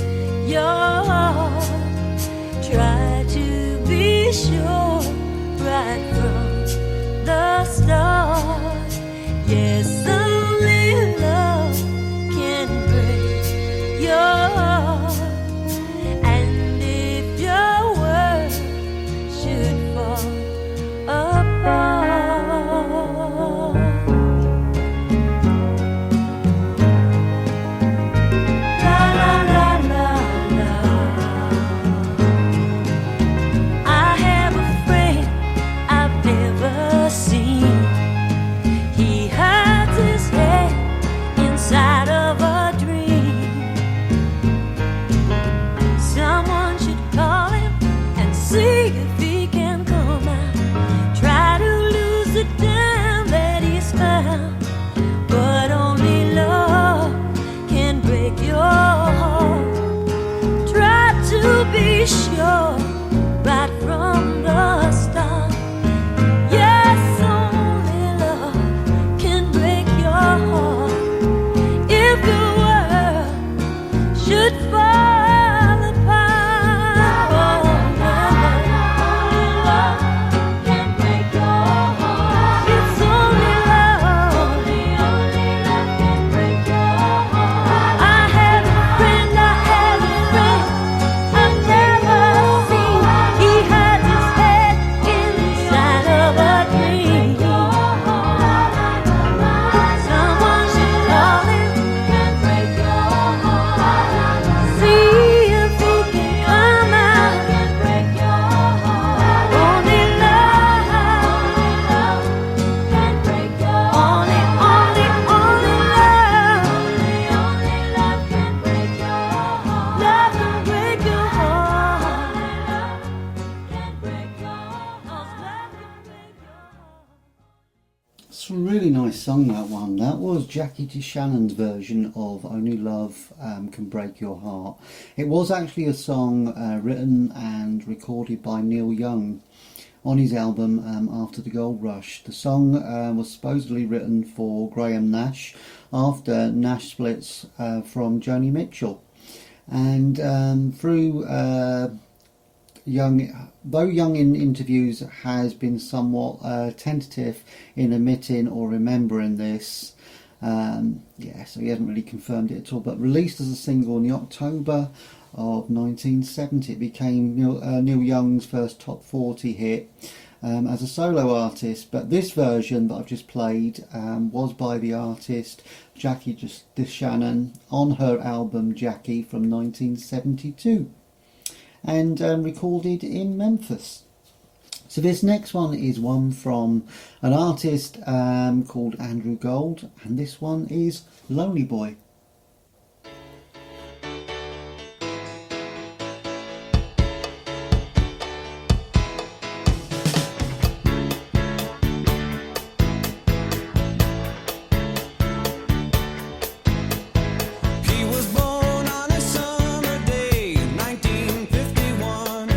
your heart. Try to be sure right from the start. Yes, only love can break your heart. And if your world should fall apart, la la la la la. I have a friend I've never seen. He hides his head inside of a dream. Someone should call him and see if he can come out. Try to lose the time that he's found, but only love can break your heart. Try to be sure right from the start. Yes, only love can break your heart. If your world should fall apart, only love can break your heart. It's only love, only love can break your heart. I have a friend I've never seen. He hides his head inside of a dream. Someone should call him, can break your heart. See if he can come out, can break your heart. Only love can break your heart. Only love. Only love can break your heart. Love can break your heart. Love can break your heart. Love can break your heart. It's a really nice song, that one. That was Jackie DeShannon's version of Only Love Can Break Your Heart. It was actually a song written and recorded by Neil Young on his album After the Gold Rush. The song was supposedly written for Graham Nash after Nash splits from Joni Mitchell. And through though Young in interviews has been somewhat tentative in admitting or remembering this, so he hasn't really confirmed it at all, but released as a single in the October of 1970, it became Neil Young's first top 40 hit as a solo artist. But this version that I've just played was by the artist Jackie DeShannon on her album Jackie from 1972. And recorded in Memphis. So this next one is one from an artist called Andrew Gold, and this one is Lonely Boy. He was born on a summer day, 1951.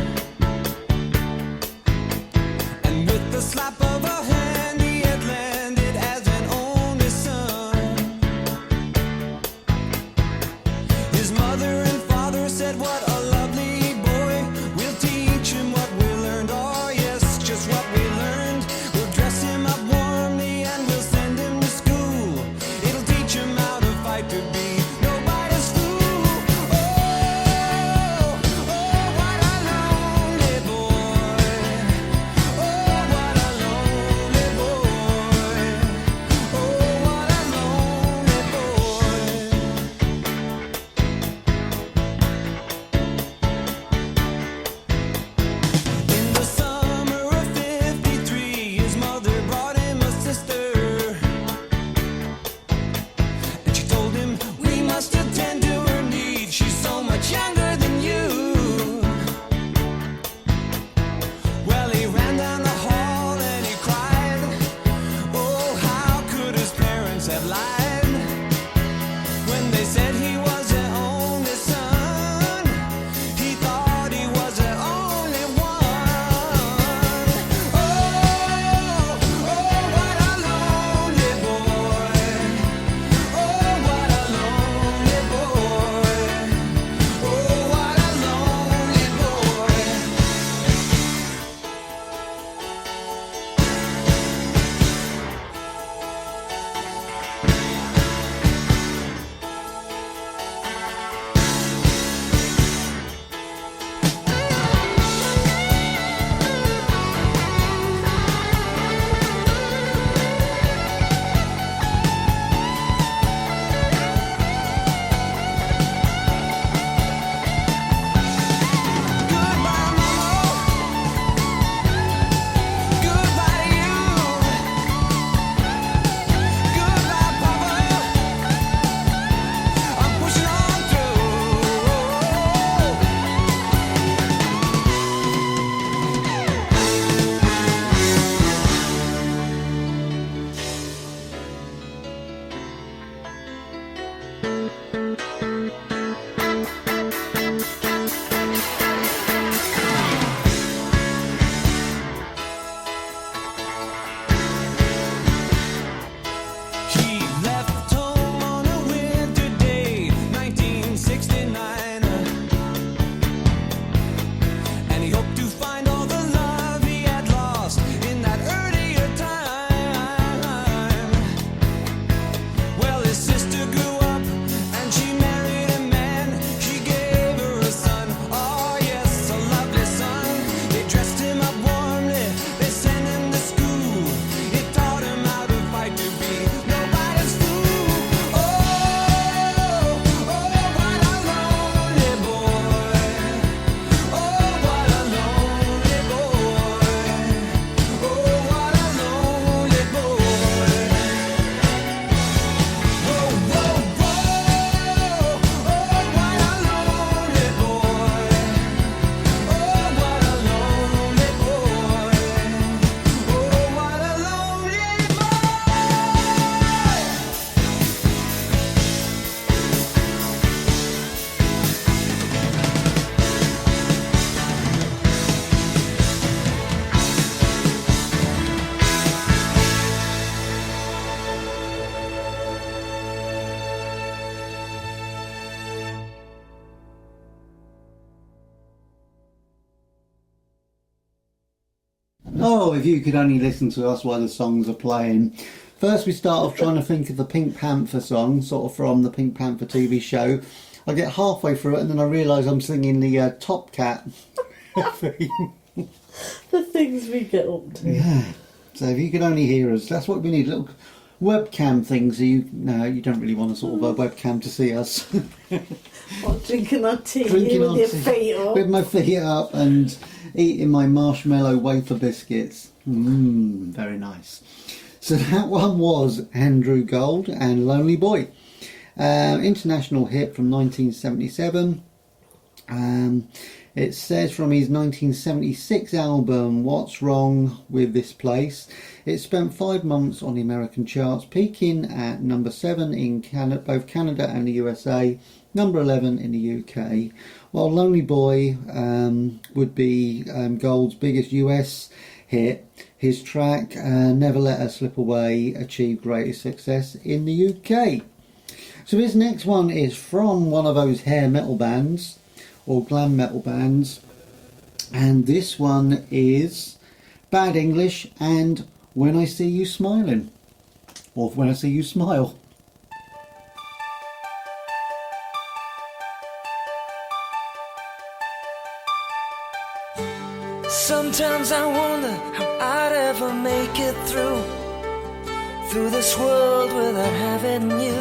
Oh, if you could only listen to us while the songs are playing. First we start off trying to think of the Pink Panther song, sort of from the Pink Panther TV show. I get halfway through it and then I realise I'm singing the Top Cat theme. The things we get up to. Yeah. So if you could only hear us, that's what we need. Little webcam things. You don't really want a sort of a webcam to see us. What, drinking our tea Drinking with our your tea. feet up? With my feet up and eating my marshmallow wafer biscuits. Very nice. So that one was Andrew Gold and Lonely Boy. International hit from 1977. It says from his 1976 album What's Wrong With This Place. It spent 5 months on the American charts, peaking at number 7 in both Canada and the USA, number 11 in the UK, while Lonely Boy would be Gold's biggest US hit. His track Never Let Her Slip Away achieved greatest success in the UK. So this next one is from one of those hair metal bands or glam metal bands, and this one is Bad English and When I See You Smiling, or When I See You Smile. Sometimes I wonder how I'd ever make it through this world without having you.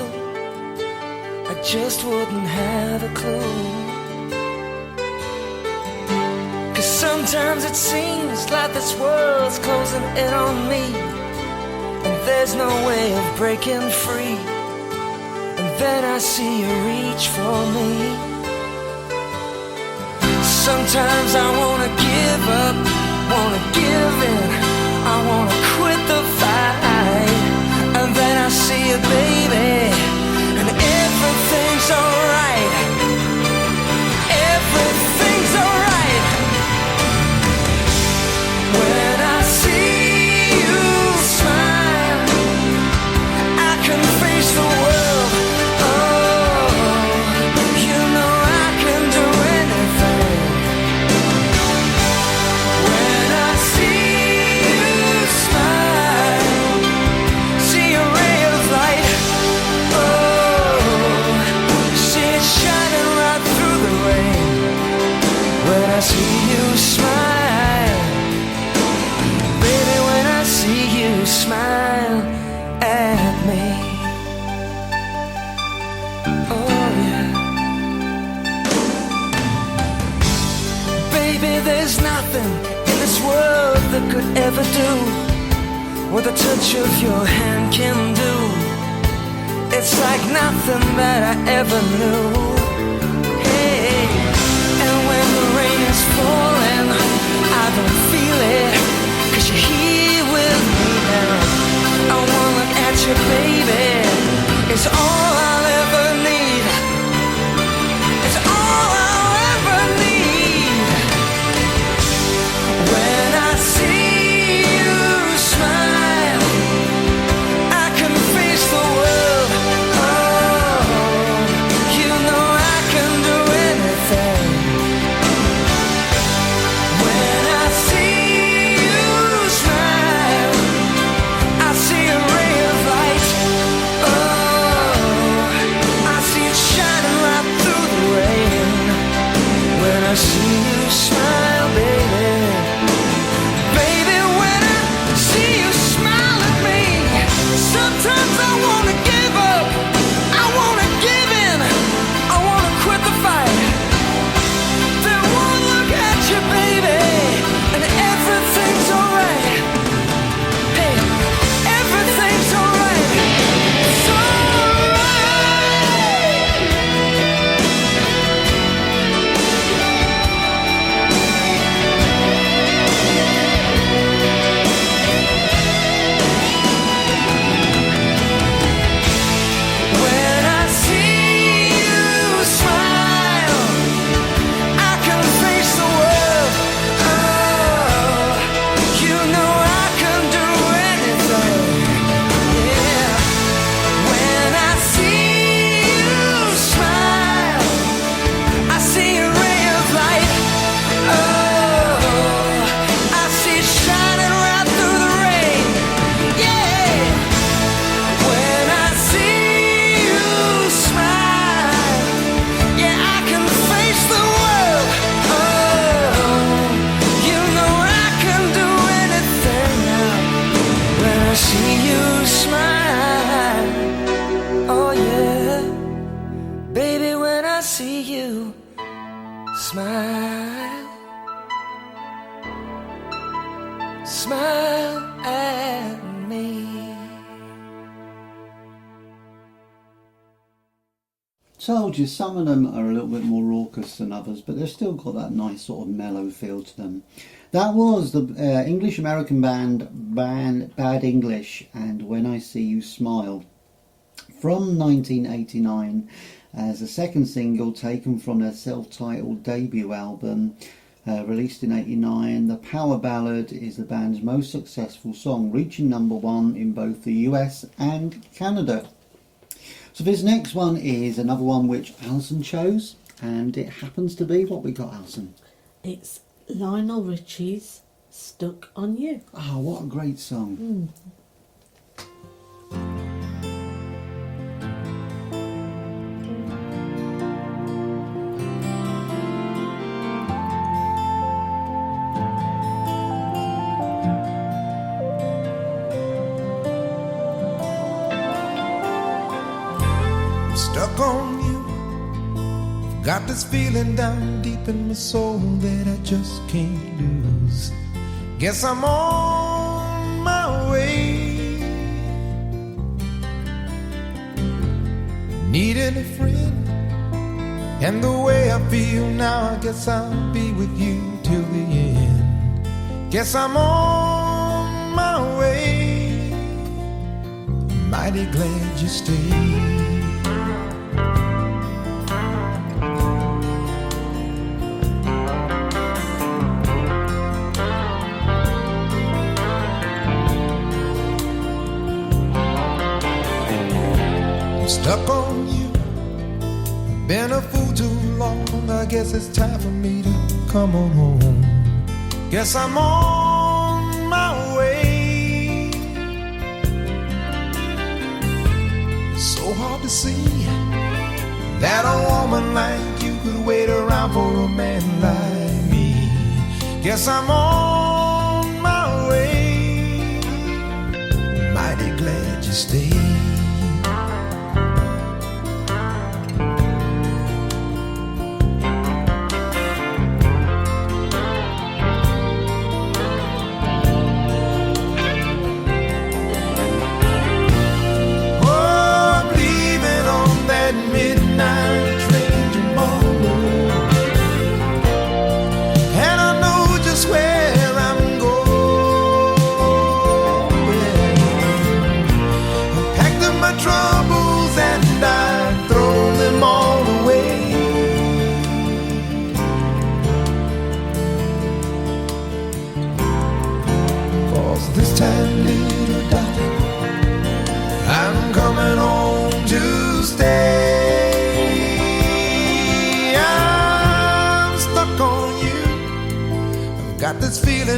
I just wouldn't have a clue. Sometimes it seems like this world's closing in on me, and there's no way of breaking free. And then I see you reach for me. Sometimes I wanna give up, wanna give in, I wanna quit the fight. And then I see you, baby, and everything's alright. Everything's alright. When I see you smile, I can face the world. Oh, you know I can do anything. When I see you smile, see a ray of light. Oh, see it shining right through the rain. When I see you smile, see you smile at me. Oh yeah. Baby, there's nothing in this world that could ever do what the touch of your hand can do. It's like nothing that I ever knew. Hey, and when the rain is falling, I don't feel it, 'cause you're here with me now. I wanna look at you, baby. It's all I'll ever need. It's all I'll ever need. When I see you smile, I can face the world. Oh, you know I can do anything. When I see smile at me. Told you, some of them are a little bit more raucous than others, but they've still got that nice sort of mellow feel to them. That was the English-American band Bad English and When I See You Smile from 1989 as a second single taken from their self-titled debut album released in 89. The power ballad is the band's most successful song, reaching number one in both the US and Canada. So this next one is another one which Alison chose, and it happens to be what we got, Alison. It's Lionel Richie's Stuck on You. Oh, what a great song. Stuck on you. Got this feeling down deep in my soul that I just can't lose. Guess I'm on my way. Needing a friend, and the way I feel now, I guess I'll be with you till the end. Guess I'm on my way. Mighty glad you stayed. Stuck on you. Been a fool too long. I guess it's time for me to come on home. Guess I'm on my way. So hard to see that a woman like you could wait around for a man like me. Guess I'm on my way. Mighty glad you stayed.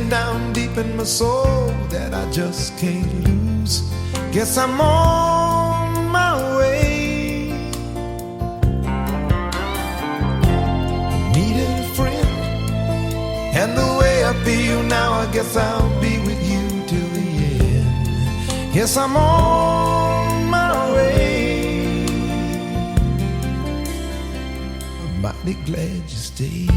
Down deep in my soul that I just can't lose. Guess I'm on my way. Needed a friend, and the way I feel now, I guess I'll be with you till the end. Yes, I'm on my way. I'm mighty glad you stayed.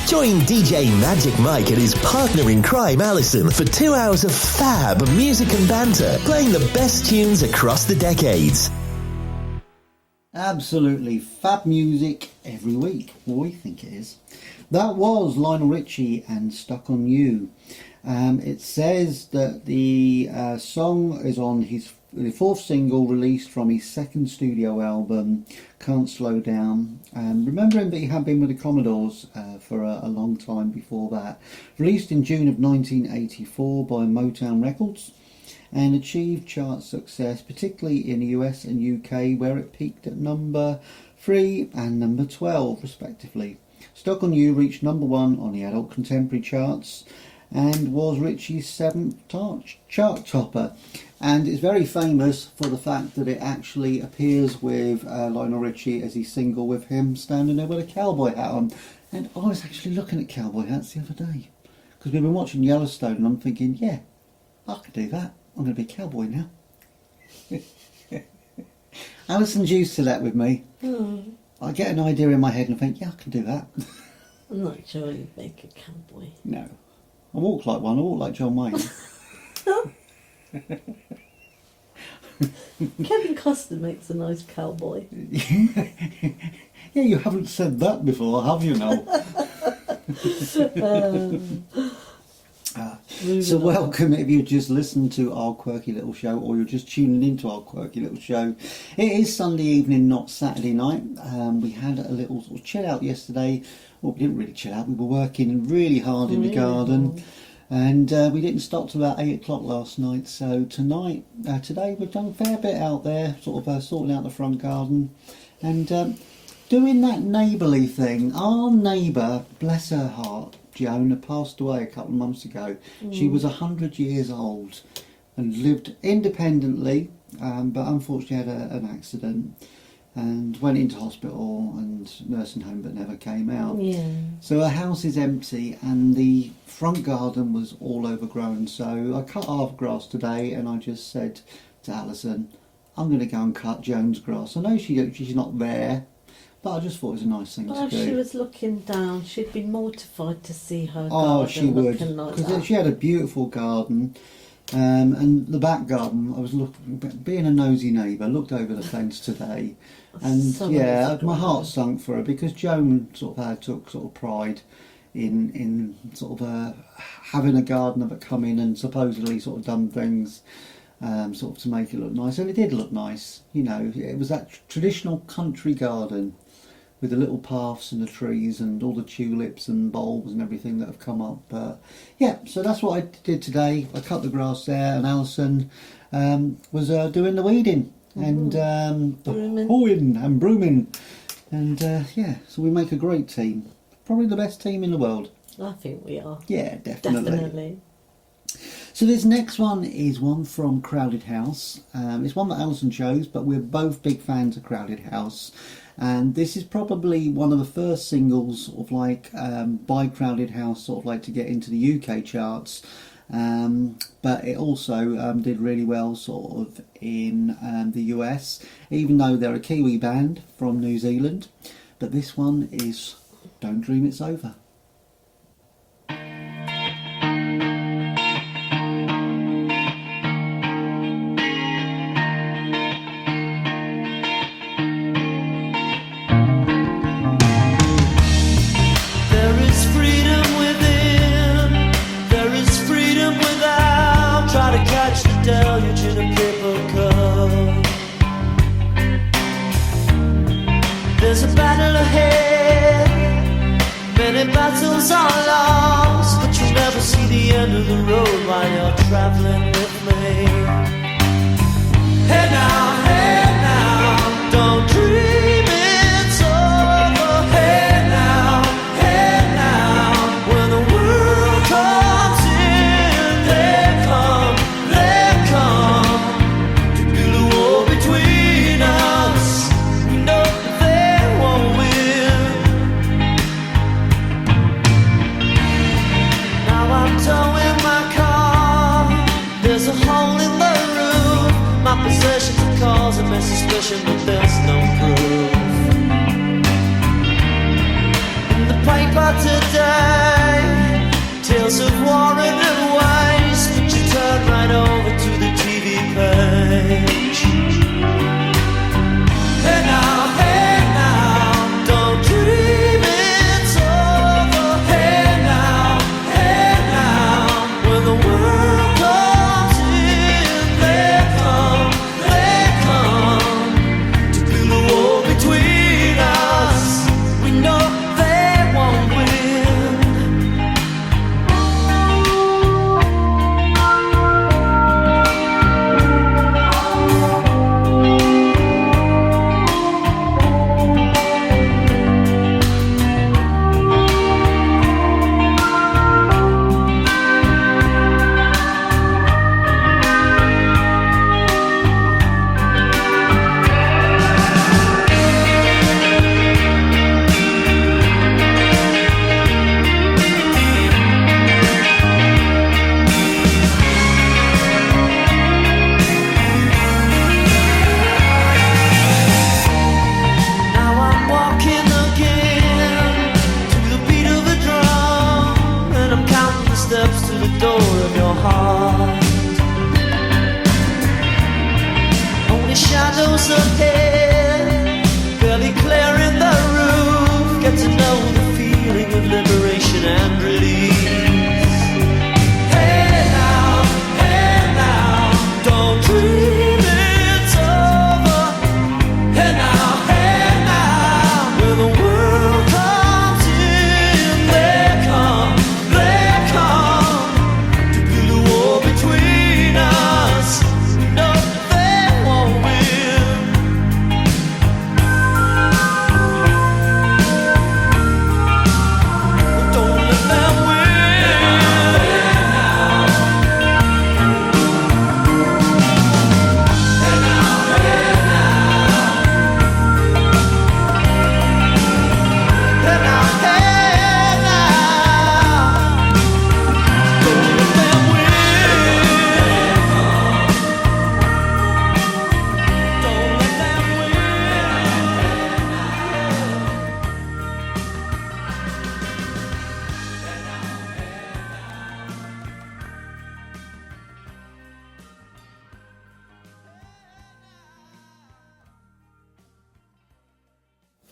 Join DJ Magic Mike and his partner in crime, Alison, for 2 hours of fab music and banter, playing the best tunes across the decades. Absolutely fab music every week, or we think it is. That was Lionel Richie and Stuck on You. It says that the song is on the fourth single released from his second studio album, Can't Slow Down. Remembering that he had been with the Commodores for a long time before that. Released in June of 1984 by Motown Records and achieved chart success, particularly in the US and UK, where it peaked at number 3 and number 12 respectively. Stuck on You reached number 1 on the adult contemporary charts and was Richie's 7th chart topper. And it's very famous for the fact that it actually appears with Lionel Richie as his single with him standing there with a cowboy hat on. And I was actually looking at cowboy hats the other day Because we've been watching Yellowstone and I'm thinking, yeah, I could do that. I'm going to be a cowboy now. Alison's used to that with me. I get an idea in my head and I think, yeah, I can do that. I'm not sure you'd make a cowboy. No. I walk like one. I walk like John Wayne. Kevin Costner makes a nice cowboy. Yeah, you haven't said that before, have you now? So welcome if you just listened to our quirky little show or you're just tuning into our quirky little show. It is Sunday evening, not Saturday night. We had a little sort of chill out yesterday. Well, we didn't really chill out, we were working really hard in the garden. And we didn't stop till about 8 o'clock last night. So today we've done a fair bit out there, sort of sorting out the front garden. And doing that neighbourly thing. Our neighbour, bless her heart, Joan, passed away a couple of months ago. She was 100 years old and lived independently, but unfortunately had an accident and went into hospital and nursing home but never came out. Yeah. So her house is empty and the front garden was all overgrown. So I cut half grass today and I just said to Alison, I'm going to go and cut Joan's grass. I know she's not there, but I just thought it was a nice thing to do. If she was looking down, she'd be mortified to see her Oh, garden she would, looking like because that. she had a beautiful garden, and the back garden. I was being a nosy neighbour, looked over the fence today, and So yeah, nice. my heart sunk for her because Joan took pride in sort of having a gardener that come in and supposedly sort of done things. Sort of to make it look nice, and it did look nice. You know, it was that traditional country garden with the little paths and the trees and all the tulips and bulbs and everything that have come up. But yeah, so that's what I did today. I cut the grass there, and Alison was doing the weeding and the hoeing and brooming, and yeah, so we make a great team. Probably the best team in the world. I think we are. Yeah, definitely. Definitely. So this next one is one from Crowded House. It's one that Alison chose, but we're both big fans of Crowded House. And this is probably one of the first singles sort of like by Crowded House, sort of like to get into the UK charts. But it also did really well sort of in the US, even though they're a Kiwi band from New Zealand. But this one is Don't Dream It's Over. Deluge in a paper cup. There's a battle ahead, many battles are lost, but you'll never see the end of the road while you're traveling with me. Hey now, don't dream it's over. Hey now, when the world comes in, they come. To build a wall between us, we know they won't win. Now I'm towing my car, there's a hole in the roof. My possessions are causing me suspicion, but there's no proof. In the paper today, tales of war and waste, but you turn right over to the TV page. Hey now, don't dream it's over. Hey now, when the world comes in, they come to build a wall between us. We know they won't win. months ahead, barely clearing the roof. Get to know the feeling of liberation and release. Hey now, don't dream it's over. Hey now, when the world comes in, they come to build a wall between us. No, they won't win. Don't let them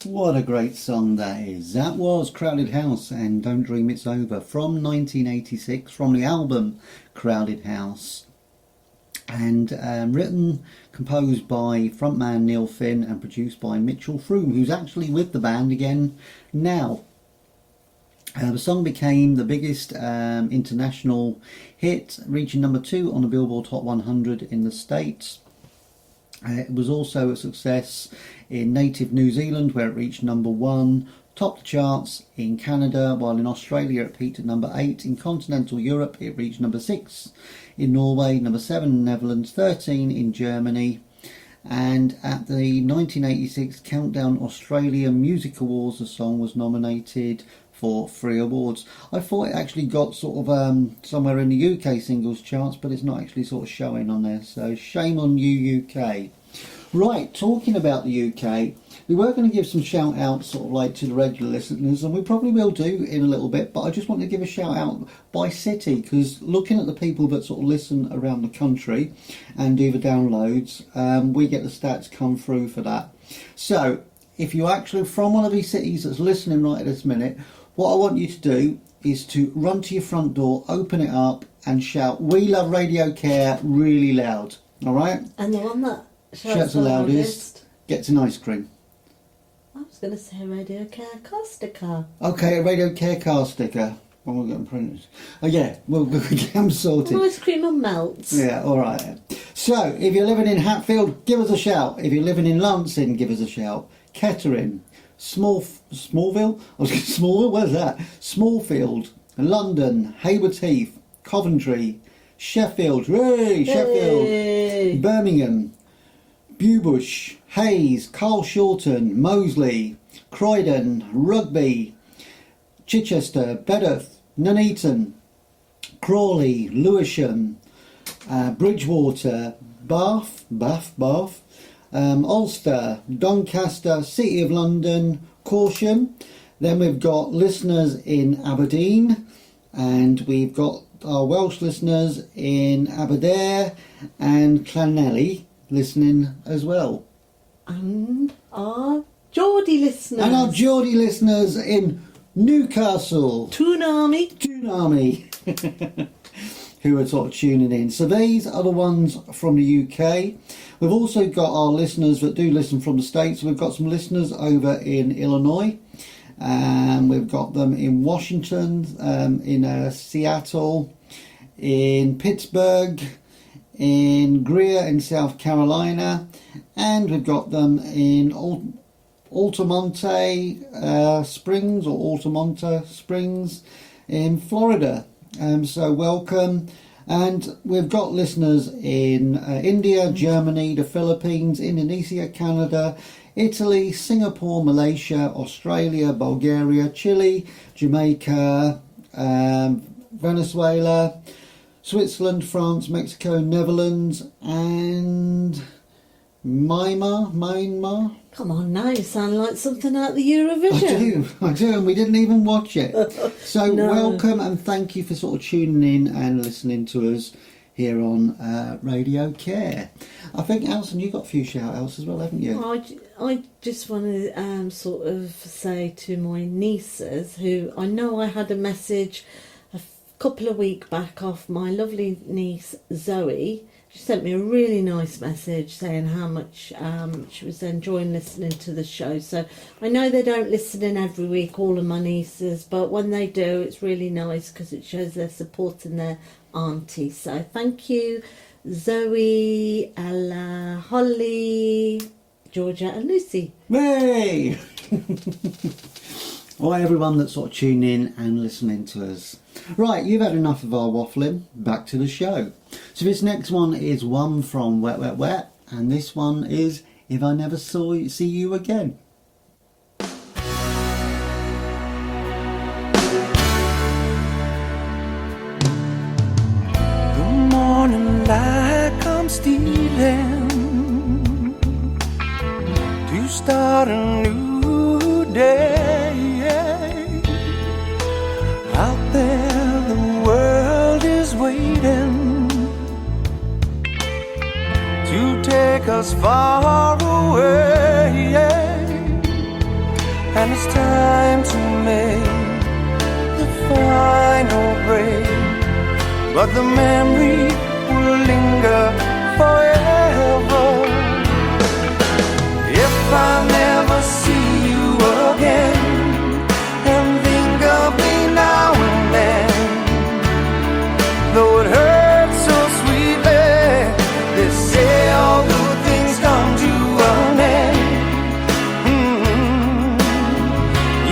What a great song that is. That was Crowded House and Don't Dream It's Over from 1986 from the album Crowded House. And written, composed by frontman Neil Finn and produced by Mitchell Froome, who's actually with the band again now. The song became the biggest international hit, reaching number 2 on the Billboard Hot 100 in the States. It was also a success in native New Zealand, where it reached number 1, topped the charts in Canada, while in Australia it peaked at number 8. In continental Europe it reached number 6 in Norway, number 7 in the Netherlands, 13 in Germany. And at the 1986 Countdown Australia Music Awards, the song was nominated for 3 awards. I thought it actually got sort of somewhere in the UK singles charts, but it's not actually sort of showing on there, so shame on you, UK. Right, talking about the UK, we were going to give some shout outs sort of like to the regular listeners, and we probably will do in a little bit, but I just want to give a shout out by city, because looking at the people that sort of listen around the country and do the downloads, we get the stats come through for that. So if you're actually from one of these cities that's listening right at this minute, what I want you to do is to run to your front door, open it up and shout, "We love Radio Care" really loud, alright? And the one that Shouts the loudest gets an ice cream. I was going to say RadioCare car sticker. Okay, a Radio Care car sticker. When we're getting printed. Oh yeah, we'll get them sorted. An ice cream and melts. Yeah, alright. So, if you're living in Hatfield, give us a shout. If you're living in Lancing, give us a shout. Kettering, Smallville? I was going to Smallville, where's that? Smallfield, London, Hayward Heath, Coventry, Sheffield, hey, Sheffield, Birmingham, Bewbush, Hayes, Carl Shorten, Moseley, Croydon, Rugby, Chichester, Bedworth, Nuneaton, Crawley, Lewisham, Bridgewater, Bath, Ulster, Doncaster, City of London, Corsham. Then we've got listeners in Aberdeen, and we've got our Welsh listeners in Aberdare and Llanelli listening as well. And our Geordie listeners. And our Geordie listeners in Newcastle. Toonami. Who are sort of tuning in. So these are the ones from the UK. We've also got our listeners that do listen from the States. We've got some listeners over in Illinois. We've got them in Washington, in Seattle, in Pittsburgh, in Greer in South Carolina, and we've got them in Altamonte Springs in Florida. So welcome. And we've got listeners in India, Germany, the Philippines, Indonesia, Canada, Italy, Singapore, Malaysia, Australia, Bulgaria, Chile, Jamaica, Venezuela, Switzerland, France, Mexico, Netherlands, and Myanmar. Come on now, you sound like something out of the Eurovision. I do, and we didn't even watch it. So No. welcome and thank you for sort of tuning in and listening to us here on Radio Care. I think, Alison, you got a few shout-outs as well, haven't you? I just want to sort of say to my nieces, who I know I had a message a couple of weeks back off my lovely niece Zoe. She sent me a really nice message saying how much she was enjoying listening to the show. So I know they don't listen in every week, all of my nieces, but when they do, it's really nice because it shows they're supporting their auntie. So thank you, Zoe, Ella, Holly, Georgia and Lucy. Yay! Well, everyone that's sort of tuning in and listening to us. Right, you've had enough of our waffling. Back to the show. So this next one is one from Wet Wet Wet, and this one is If I Never See You Again. The morning light comes stealing to start a new day. Out there the world is waiting to take us far away, and it's time to make the final break, but the memory will linger forever. If I never see you again and think of me now and then, though it hurts so sweetly, they say all good things come to an end.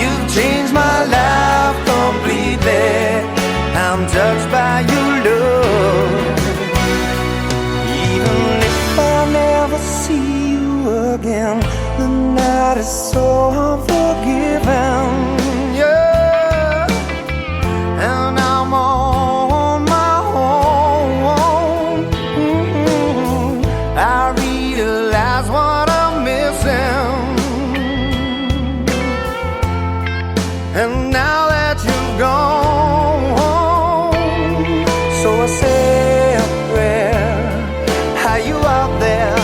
You've changed my life completely. I'm touched by your love. Even if I never see you again, the night is so unforgiving. Yeah, and I'm on my own. I realize what I'm missing, and now that you've gone, so I say a prayer. Are you out there?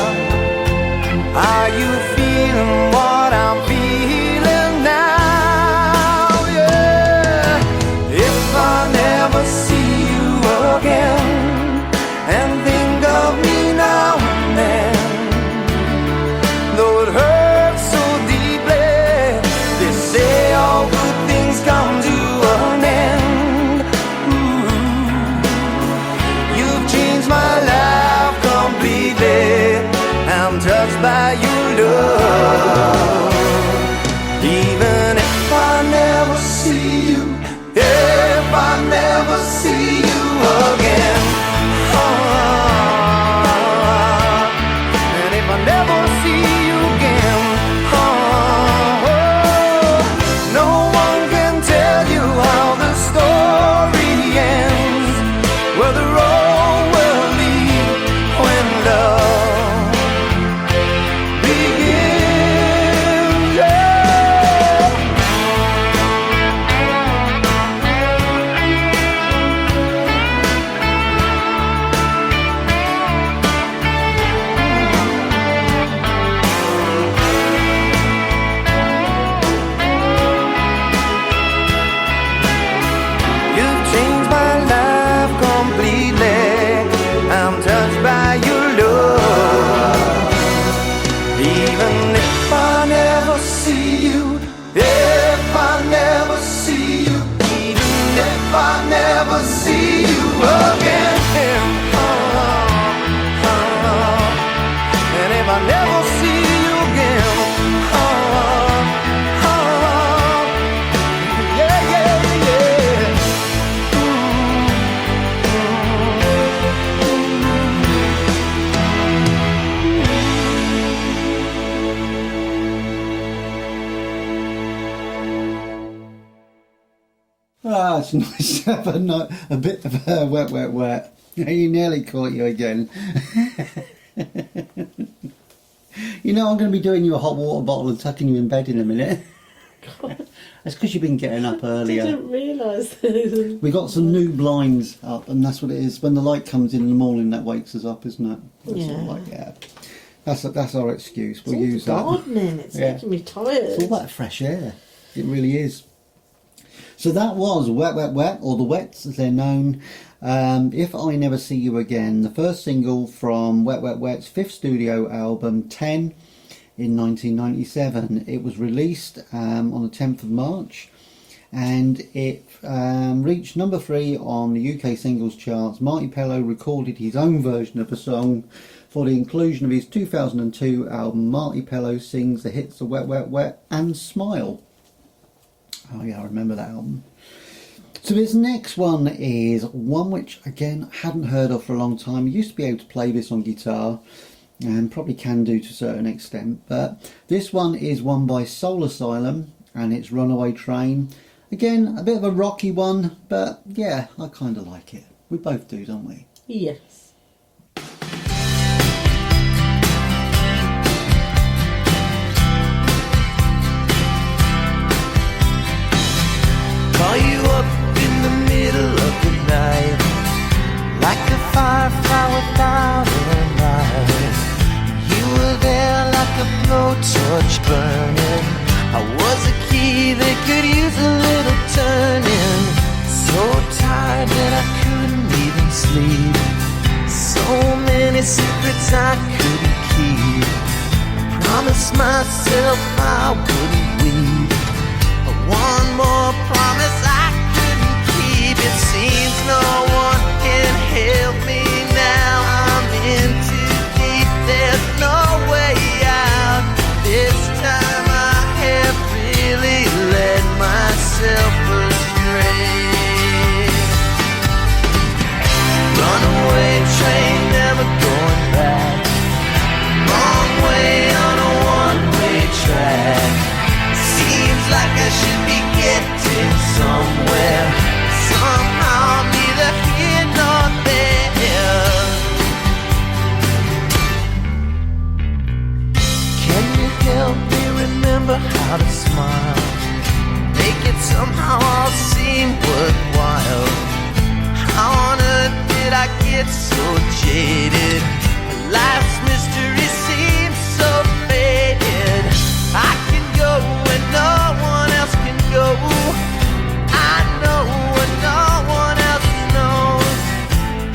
Are you feeling what I'm feeling now? Yeah. If I never see you again and think of me now and then, though it hurts so deeply, they say all good things come to an end. You've changed my life completely. I'm touched by your love. Even if I never see you, if I never see you again, and if I never see you again, no one can tell you how the story ends, where the road will lead when love begins. You've changed my life completely. I'm touched by your love. Even if I never see you, if I never see you, even if I never see you again, and if I never see you again, yeah, yeah, yeah. Ah, it's nice to have a bit of wet, wet, wet. He nearly caught you again. You know, I'm going to be doing you a hot water bottle and tucking you in bed in a minute. It's because you've been getting up I earlier. didn't realise. We got some new blinds up, and that's what it is. When the light comes in the morning, that wakes us up, isn't it? It's sort of like, that's our excuse. We'll use that. Gardening. It's making me tired. It's all that fresh air. It really is. So that was Wet, Wet, Wet, or The Wets as they're known. If I Never See You Again, the first single from Wet, Wet, Wet's fifth studio album, 10, in 1997. It was released on the 10th of March, and it reached number 3 on the UK singles charts. Marty Pellow recorded his own version of the song for the inclusion of his 2002 album Marty Pellow Sings the Hits of Wet, Wet, Wet and Smile. Oh yeah, I remember that album. So this next one is one which, again, I hadn't heard of for a long time. I used to be able to play this on guitar, and probably can do to a certain extent, but this one is one by Soul Asylum, and it's Runaway Train. Again, a bit of a rocky one, but yeah, I kind of like it. We both do, don't we? Yes. Call you up in the middle of the night, like a firefly without a light. You were there like a blowtorch burning. I was a key that could use a little turning. So tired that I couldn't even sleep. So many secrets I couldn't keep. I promised myself I wouldn't weep. One more promise I couldn't keep. It seems no one can help me now. I'm in too deep, there's no way out. This time I have really led myself astray. Runaway train, never going back. Wrong way on a one-way track. Seems like I should be getting somewhere. Somehow neither here nor there. Can you help me remember how to smile? Make it somehow all seem worthwhile. How on earth did I get so jaded? Life's mystery seems so faded. I can go where no one else can go. I know what no one else knows.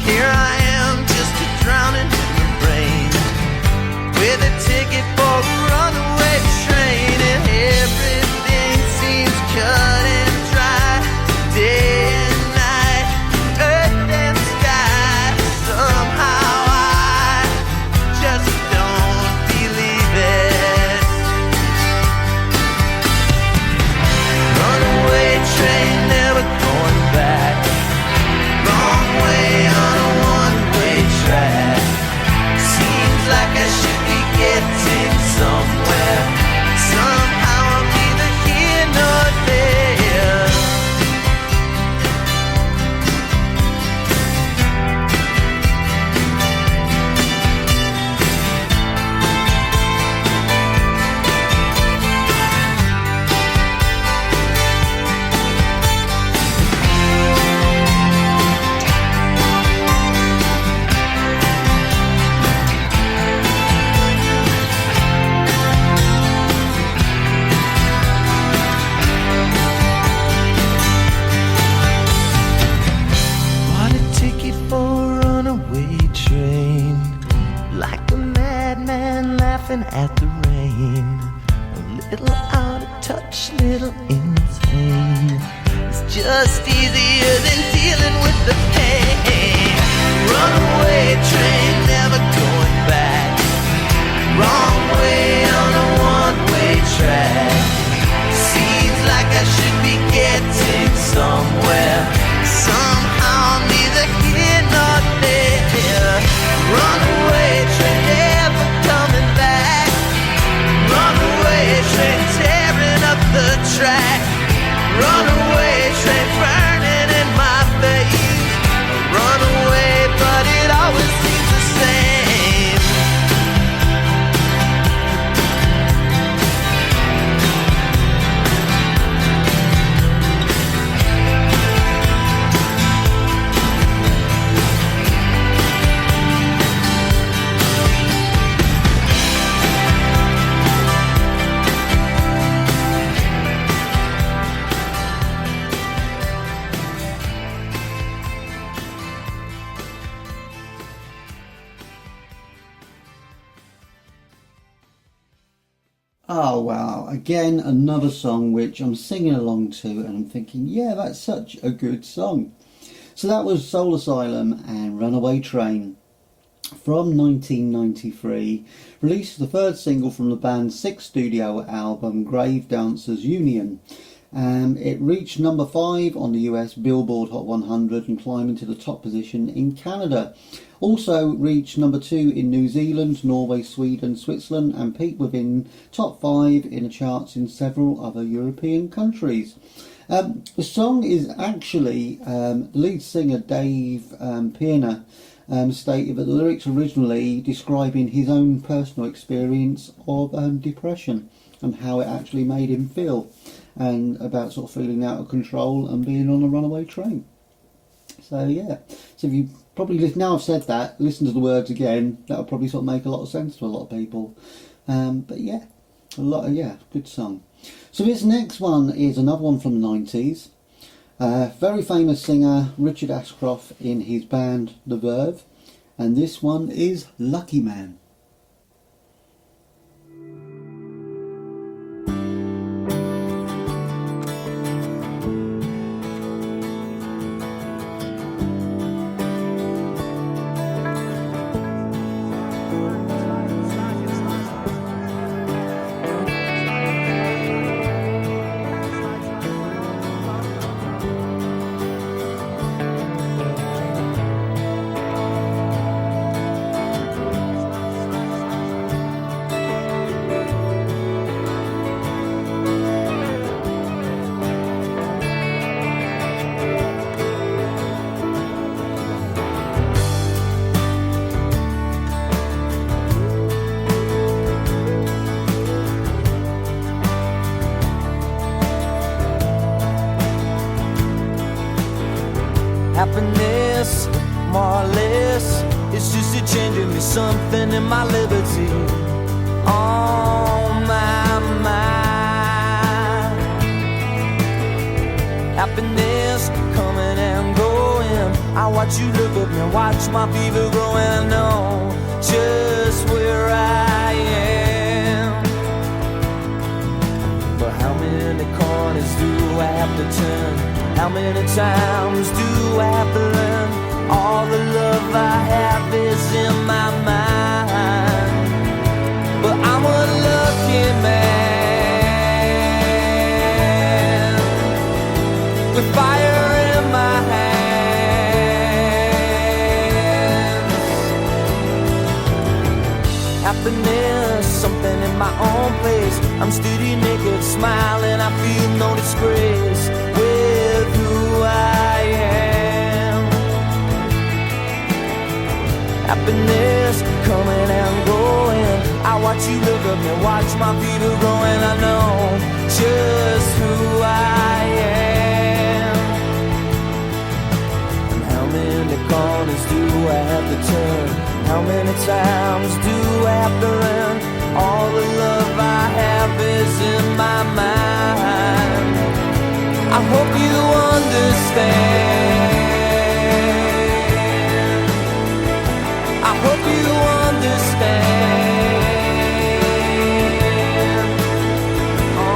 Here I am, just a drowning in the rain, with a ticket for a runaway train, and everything seems cut and dry. Day and night, earth and sky. Somehow I just don't believe it. Runaway train, never going back. Wrong way on a one-way track. Seems like I should be getting somewhere. Somehow I'm neither here nor there. Bought a ticket for a runaway train, like a madman laughing at the rain. A little out of touch, little insane. It's just easier than dealing with the pain. Runaway train, never going back. Wrong way on a one-way track. Seems like I should be getting somewhere. Somehow neither here nor there. Runaway train, never coming back. Runaway train, tearing up the track. Oh wow, again another song which I'm singing along to and I'm thinking, yeah, that's such a good song. So that was Soul Asylum and Runaway Train from 1993, released the third single from the band's sixth studio album, Grave Dancers Union. It reached number 5 on the US Billboard Hot 100 and climbed into the top position in Canada. Also reached number 2 in New Zealand, Norway, Sweden, Switzerland, and peaked within top 5 in the charts in several other European countries. The song is actually, the lead singer Dave Pirner stated that the lyrics originally describing his own personal experience of depression and how it actually made him feel, and about sort of feeling out of control and being on a runaway train. So yeah, so if you probably now I've said that, listen to the words again, that'll probably sort of make a lot of sense to a lot of people. But yeah, good song. So this next one is another one from the 90s. Very famous singer Richard Ashcroft in his band The Verve, and this one is Lucky Man. Happiness, more or less, it's just a changing me something in my liberty. On my mind, happiness coming and going. I watch you look at me, watch my fever growing. I know just where I am, but how many corners do I have to turn? How many times do I have to learn? All the love I have is in my mind, but I'm a lucky man with fire in my hands. Happiness, something in my own place. I'm steady, naked, smiling. I feel no disgrace with who I am. Happiness coming and going. I watch you look at me, watch my fever growing. I know just who I am. And how many corners do I have to turn? How many times do I have to learn? All the love I have is in my mind. I hope you understand. I hope you understand. Oh,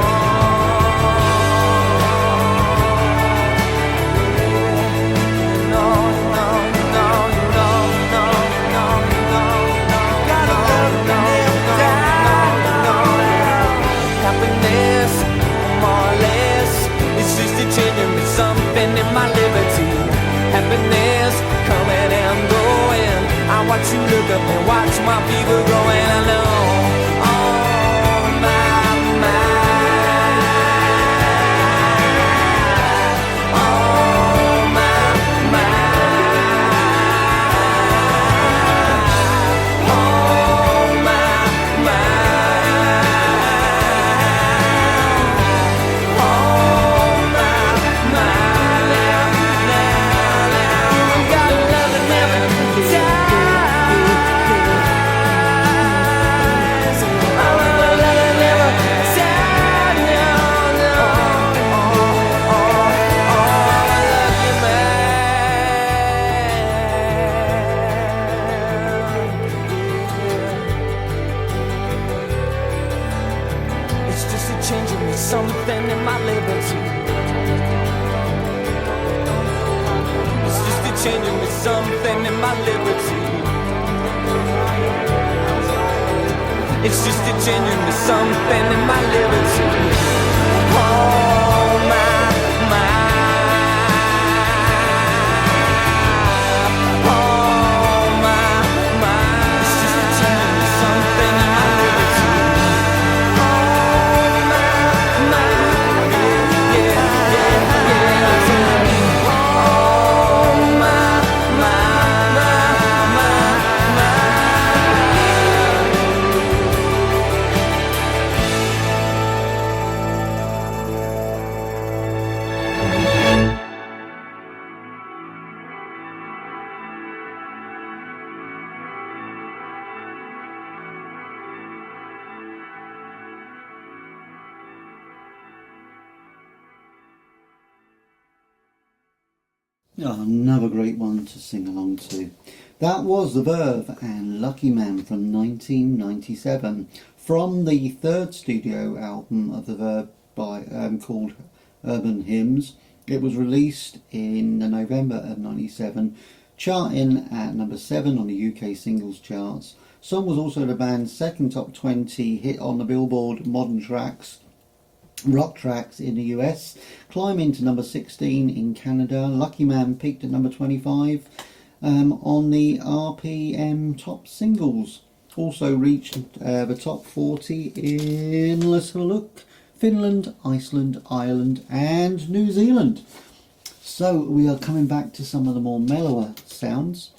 no, no, no, no, no, no, no, no. Gotta love them down. Happiness, more or less, it's just a changing me something in my liberty. Happiness coming and going. I watch you look up and watch my fever growing. I know on my mind, on my mind, on my mind, on my mind. Got love that never dies. something in my liberty. It's just a changing me something in my liberty. It's just a changing me something in my liberty. Oh my. Oh, another great one to sing along to. That was The Verve and Lucky Man from 1997 from the third studio album of The Verve called Urban Hymns. It was released in November of 97, charting at number 7 on the UK singles charts. Song was also the band's second top 20 hit on the Billboard Modern Tracks Rock Tracks in the US, climbing to number 16 in Canada. Lucky Man peaked at number 25 on the RPM top singles. Also reached the top 40 in, let's have a look, Finland, Iceland, Ireland and New Zealand. So we are coming back to some of the more mellower sounds.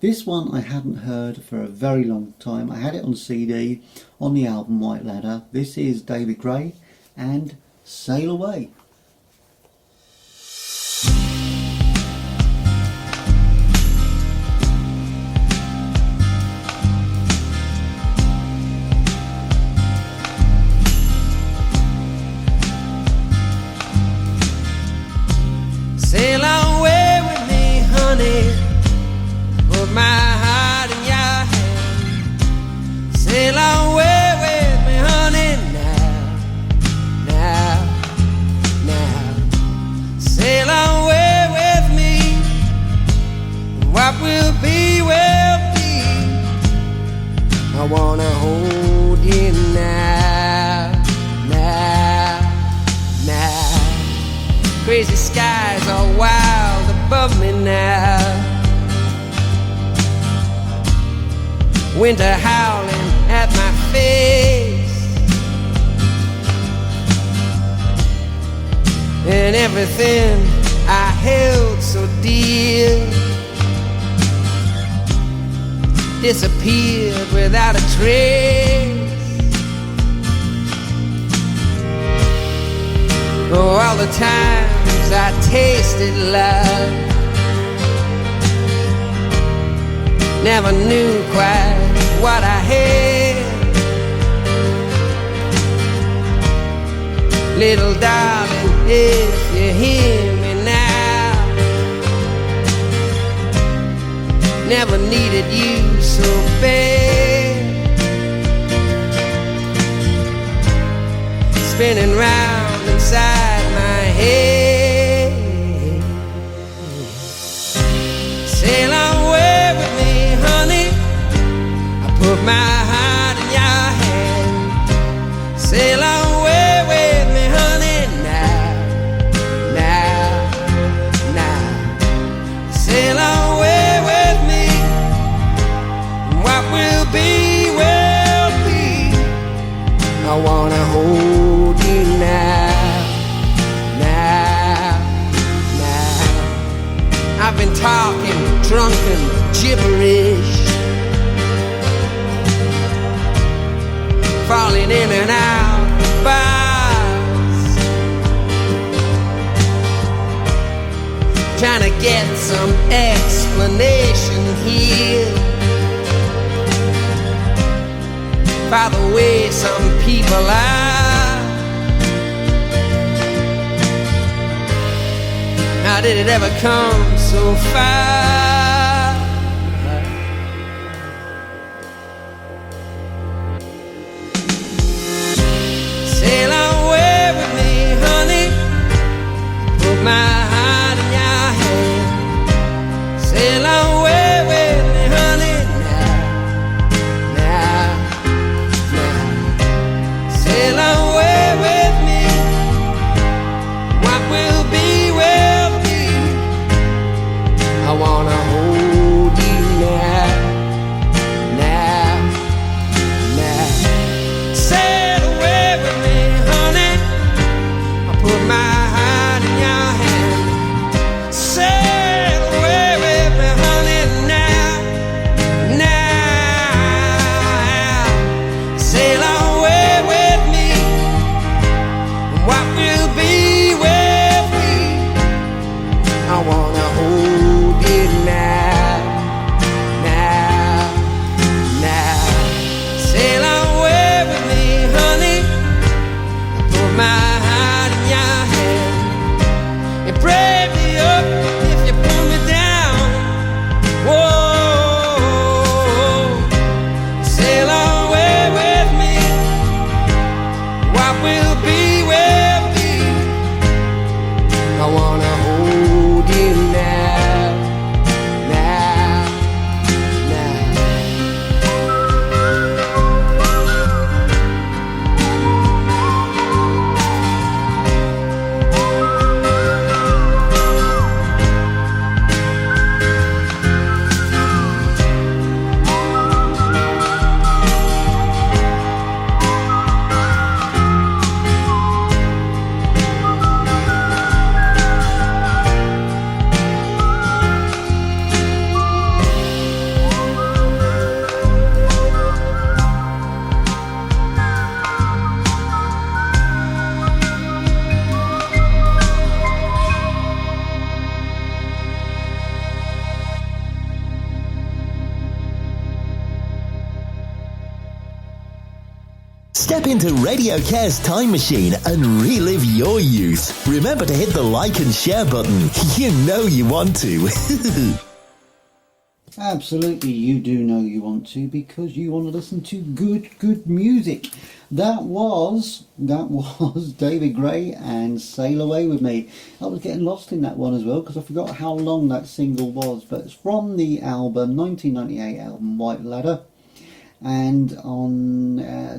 This one I hadn't heard for a very long time. I had it on CD on the album White Ladder. This is David Gray and Sail Away. Sail away with me, honey. Put my heart in your hand. Sail away with me, honey, now. Sail away with me. What will be, will be. I wanna hold you now. Crazy skies are wild above me now. Winter howling at my face, and everything I held so dear disappeared without a trace. Oh, all the times I tasted love, never knew quite what I had. Little darling, if you hear me now, never needed you so bad. Spinning round inside my head. Sail away with me, honey. I put my heart in your hand. Sail away with me, honey, now. Sail away with me. What will be, will be. I wanna hold you now. I've been talking drunken gibberish, falling in and out of bars, trying to get some explanation here by the way some people are. How did it ever come so far? Sail away with me, Step into RadioCare's time machine and relive your youth. Remember to hit the like and share button. You know you want to. Absolutely, you do know you want to, because you want to listen to good music. That was David Gray and Sail Away With Me. I was getting lost in that one as well because I forgot how long that single was, but it's from the album 1998 album White Ladder, and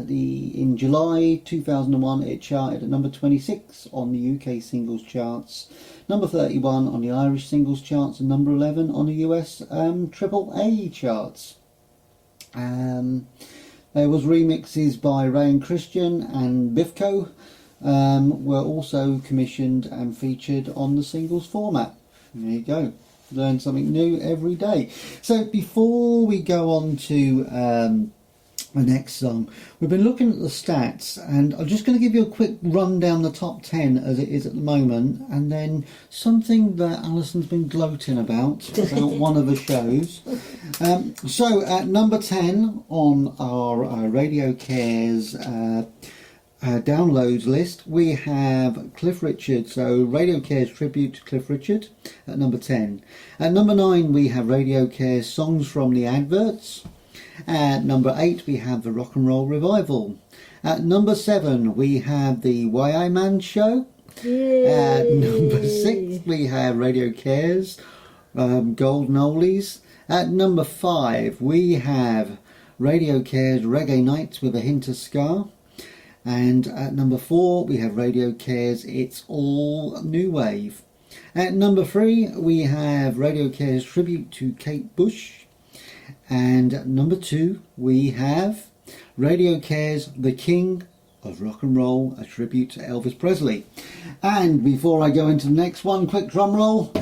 in July 2001 it charted at number 26 on the UK singles charts, number 31 on the Irish singles charts, and number 11 on the US AAA charts. There was remixes by Ray and Christian, and Bifco were also commissioned and featured on the singles format. There you go. Learn something new every day. So before we go on to the next song, we've been looking at the stats, and I'm just going to give you a quick run down the top 10 as it is at the moment, and then something that Alison's been gloating about one of the shows. So at number 10 on our RadioCare's downloads list, we have Cliff Richard. So RadioCare's tribute to Cliff Richard at number 10. At number 9 we have RadioCare's Songs from the Adverts. At number 8 we have the Rock and Roll Revival. At number 7 we have the YI Man Show. Yay. At number 6 we have RadioCare's Golden Oldies. At number 5 we have RadioCare's Reggae Nights with a Hint of Ska. And at number 4 we have RadioCare's It's All New Wave. At number 3 we have RadioCare's Tribute to Kate Bush. And at number 2 we have RadioCare's The King of Rock and Roll, a tribute to Elvis Presley. And before I go into the next one, quick drum roll.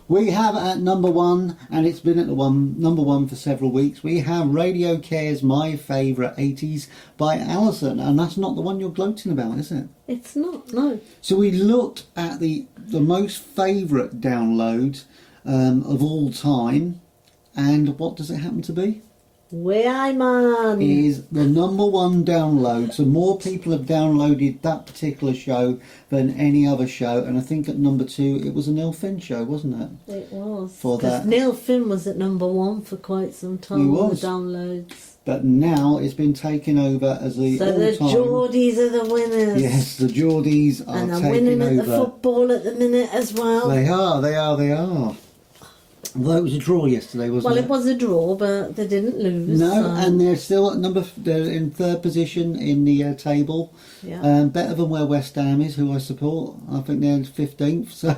We have at number 1, and it's been at number 1 for several weeks, we have RadioCare's My Favourite 80s by Alison. And that's not the one you're gloating about, is it? It's not, no. So we looked at the most favourite download of all time, and what does it happen to be? YI Man Is the number 1 download. So more people have downloaded that particular show than any other show, and I think at number 2 it was a Neil Finn show, wasn't it? It was. For that, Neil Finn was at number 1 for quite some time. He on was. the downloads. But now it's been taken over as the So the all-time. Geordies are the winners. Yes, the Geordies are and they're taking winning at over. the football at the minute as well. They are. Although it was a draw yesterday, wasn't it? Well, it was a draw, but they didn't lose. No, so. and they're still at they're in 3rd position in the table. Yeah. Better than where West Ham is, who I support. I think they're in 15th, so...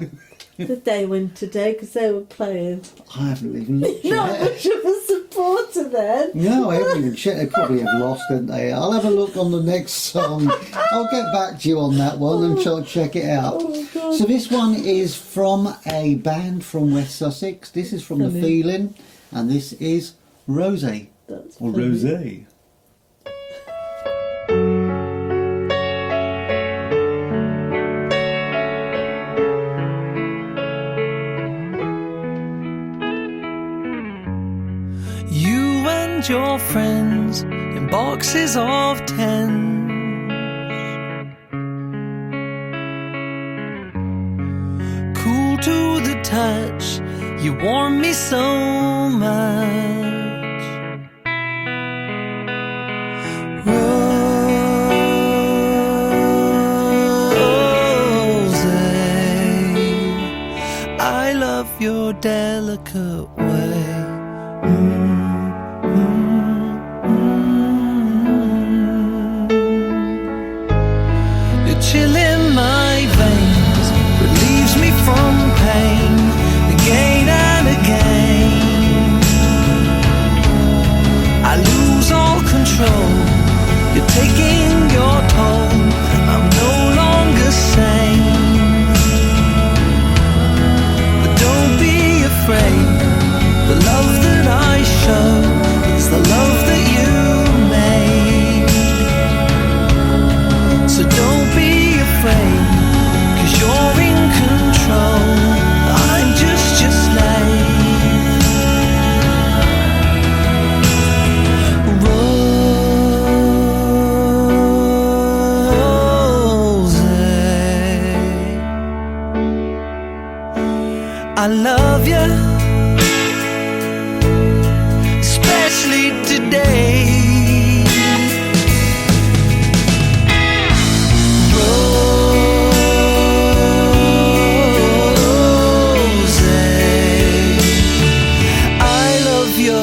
Did they win today? Because they were playing. I haven't even looked Not yet. much of a supporter then. No, I haven't even checked. They probably have lost, haven't they? I'll have a look on the next song. I'll get back to you on that one and try to check it out. Oh, God. So this one is from a band from West Sussex. This is from The Feeling, and this is Rose. That's Or funny. Rosé. You and your friends in boxes of tens, cool to the touch, you warm me so much. Rose, I love your delicate way. The chill in my veins relieves me from pain again and again.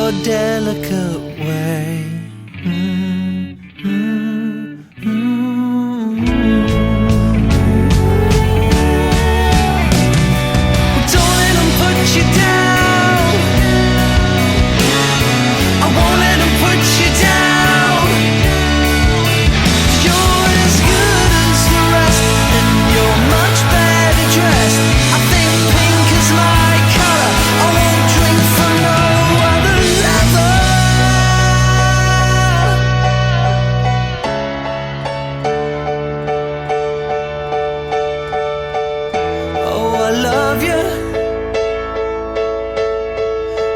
your delicate way. Don't let them put you down. I won't let them put you down. You're as good as the rest, and you're much better dressed. I think pink is my color. I won't drink from no other lover. Oh, I love you,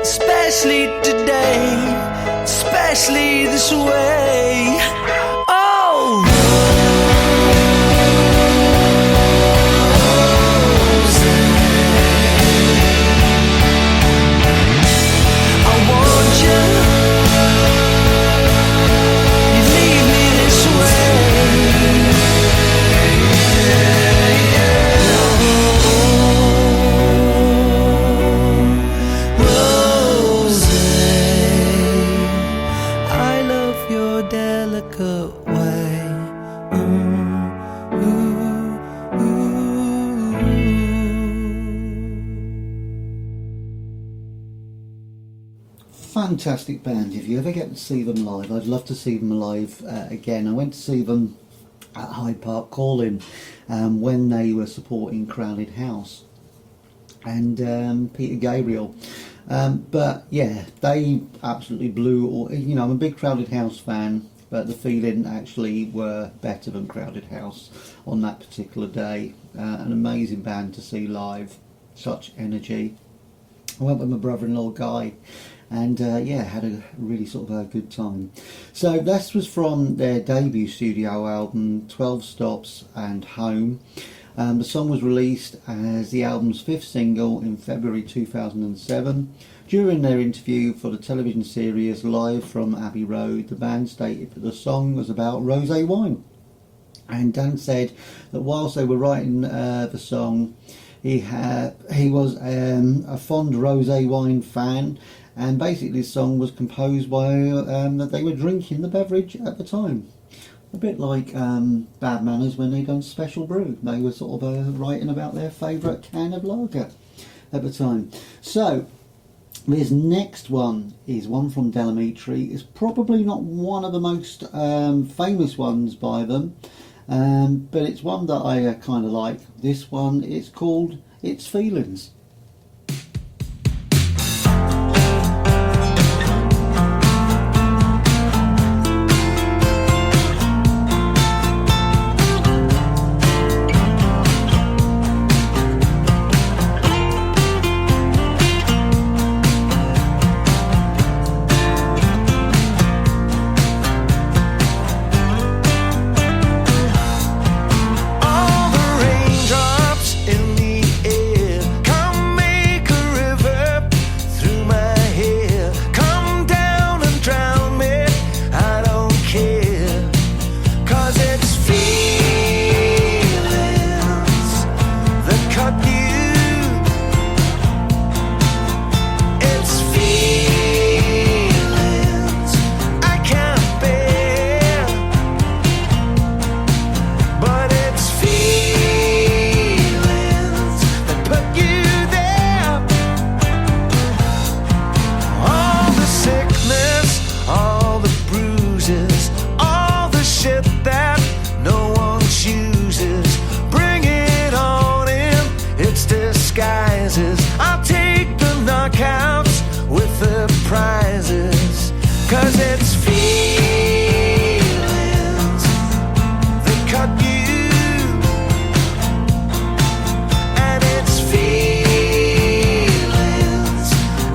especially today, especially this way. Oh, I want you. You leave me this way. Rose, I love your delicate way. Ooh, ooh, ooh. Fantastic band. If you ever get to see them live, I'd love to see them live again. I went to see them at Hyde Park Calling when they were supporting Crowded House and Peter Gabriel. But yeah, they absolutely blew all, you know, I'm a big Crowded House fan, but the Feeling actually were better than Crowded House on that particular day. An amazing band to see live, such energy. I went with my brother-in-law Guy, and yeah, had a really sort of a good time. So this was from their debut studio album, 12 Stops and Home. The song was released as the album's fifth single in February 2007. During their interview for the television series Live from Abbey Road, the band stated that the song was about rosé wine. And Dan said that whilst they were writing the song, he was a fond rosé wine fan, and basically the song was composed by that they were drinking the beverage at the time. A bit like Bad Manners when they done Special Brew. They were sort of writing about their favourite can of lager at the time. So this next one is one from Delamitri. It's probably not one of the most famous ones by them, but it's one that I kind of like. This one is called It's Feelings. All the raindrops in the air come make a river through my hair. Come down and drown me, I don't care. 'Cause it's feelings that cut you. It's feelings I can't bear. But it's feelings that put you there. All the sickness, all the bruises, all the shit that no one chooses. Bring it on in, it's disguises. I'll take the knockouts with the prizes. 'Cause it's feelings that cut you, and it's feelings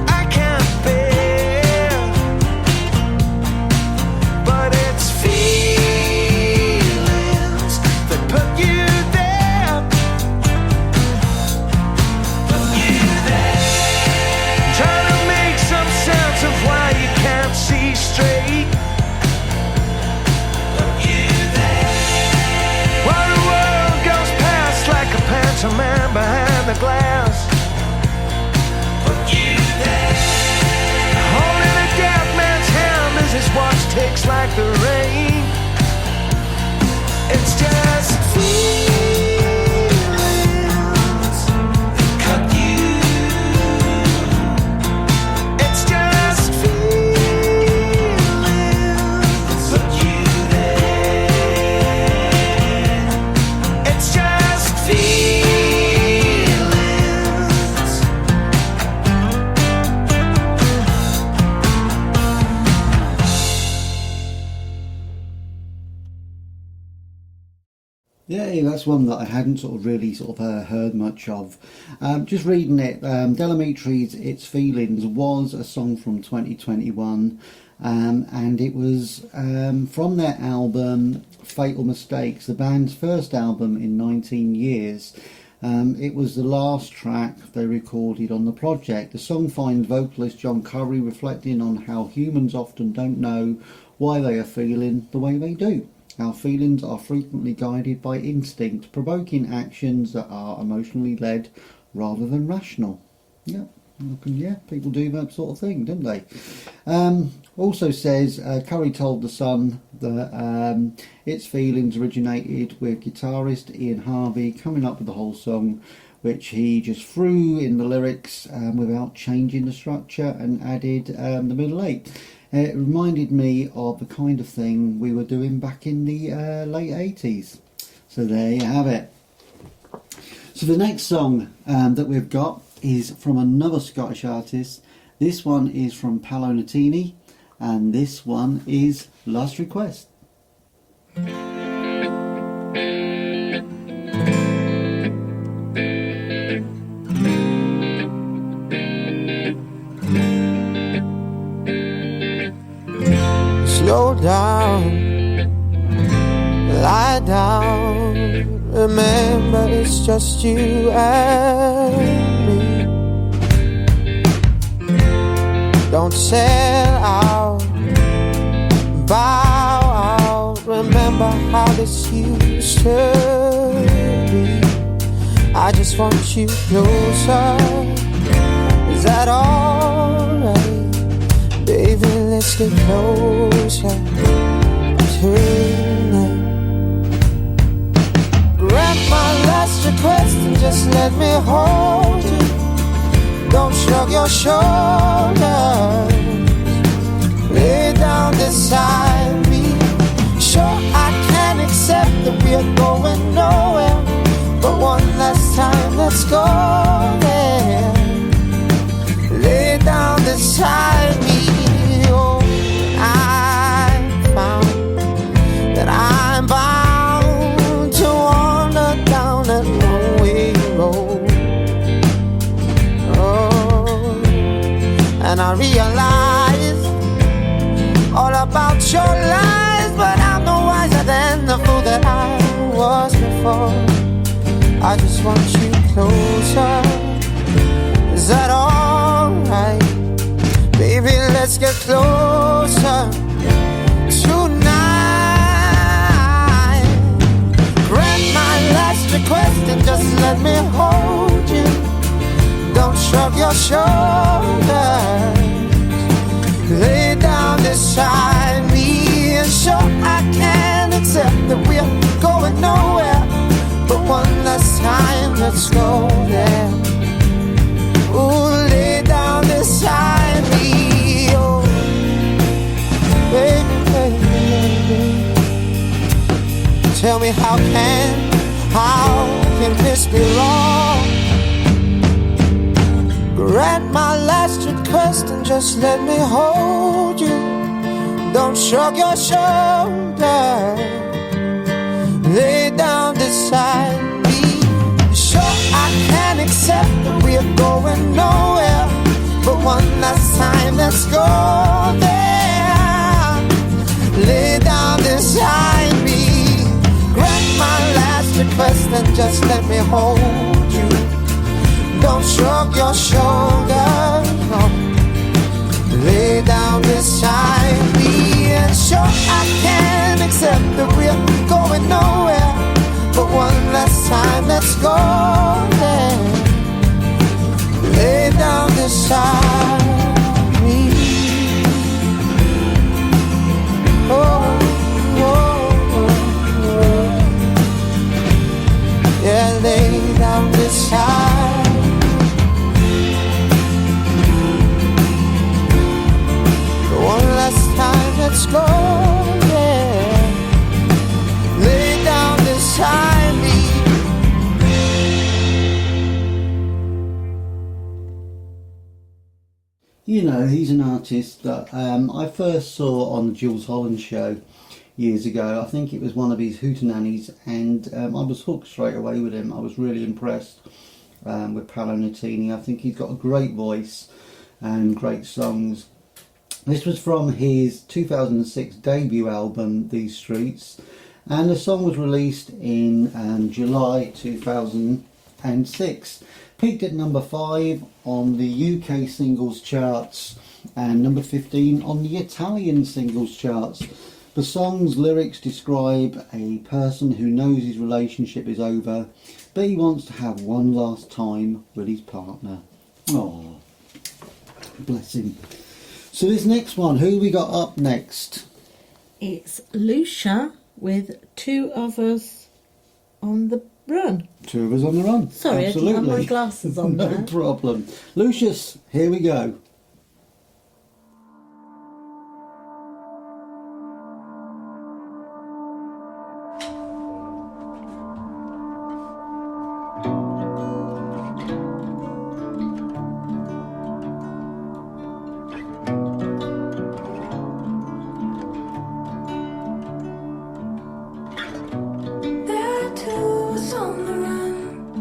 I can't bear. But it's feelings that put you there. Put you there. Trying to make some sense of why you can't see straight. Yeah, that's one that I hadn't sort of really heard much of. Just reading it, Delamitre's It's Feelings was a song from 2021, and it was from their album Fatal Mistakes, the band's first album in 19 years. It was the last track they recorded on the project. The song finds vocalist John Curry reflecting on how humans often don't know why they are feeling the way they do. Our feelings are frequently guided by instinct, provoking actions that are emotionally led rather than rational. Yeah, people do that sort of thing, don't they? Also says, Curry told The Sun that its feelings originated with guitarist Ian Harvey coming up with the whole song, which he just threw in the lyrics without changing the structure, and added the middle eight. It reminded me of the kind of thing we were doing back in the late 80s. So there you have it. So the next song that we've got is from another Scottish artist. This one is from Paolo Nutini, and this one is Last Request. Slow down, lie down, remember it's just you and me. Don't sell out, bow out, remember how this used to be. I just want you closer, is that alright? Baby, let's get closer tonight. Grant my last request and just let me hold you. Don't shrug your shoulders. Lay down beside me. Sure, I can accept that we're going nowhere, but one last time, let's go there. Lay down beside me. I'm bound to wander down that one-way road. Oh, and I realize all about your lies, but I'm no wiser than the fool that I was before. I just want you closer. Is that alright? Baby, let's get closer tonight. Last request and just let me hold you. Don't shrug your shoulders. Lay down beside me. And sure, I can accept that we're going nowhere, but one last time, let's go there. Ooh, lay down beside me. Oh, baby, baby, baby. Tell me how can this be wrong? Grant my last request and just let me hold you. Don't shrug your shoulders. Lay down beside me. Sure, I can accept that we're going nowhere, but one last time, let's go there. Lay down beside me. Grant my last request and just let me hold you. Don't shrug your shoulders, no. Lay down beside me. And sure, I can accept that we're going nowhere, but one last time, let's go there. Lay down beside me. Oh, yeah, lay down beside. One last time, let's go, yeah. Lay down beside me. You know, he's an artist that I first saw on the Jules Holland show years ago. I think it was one of his hootenannies, and I was hooked straight away with him. I was really impressed with Paolo Nutini. I think he's got a great voice and great songs. This was from his 2006 debut album, These Streets, and the song was released in July 2006. Peaked at number 5 on the UK singles charts and number 15 on the Italian singles charts. The song's lyrics describe a person who knows his relationship is over, but he wants to have one last time with his partner. Oh, bless him. So this next one, who we got up next? It's Lucia with Two of Us on the Run. Two of Us on the Run. Sorry, absolutely. I didn't have my glasses on No there. problem. Lucius, here we go. There are two of us on the run,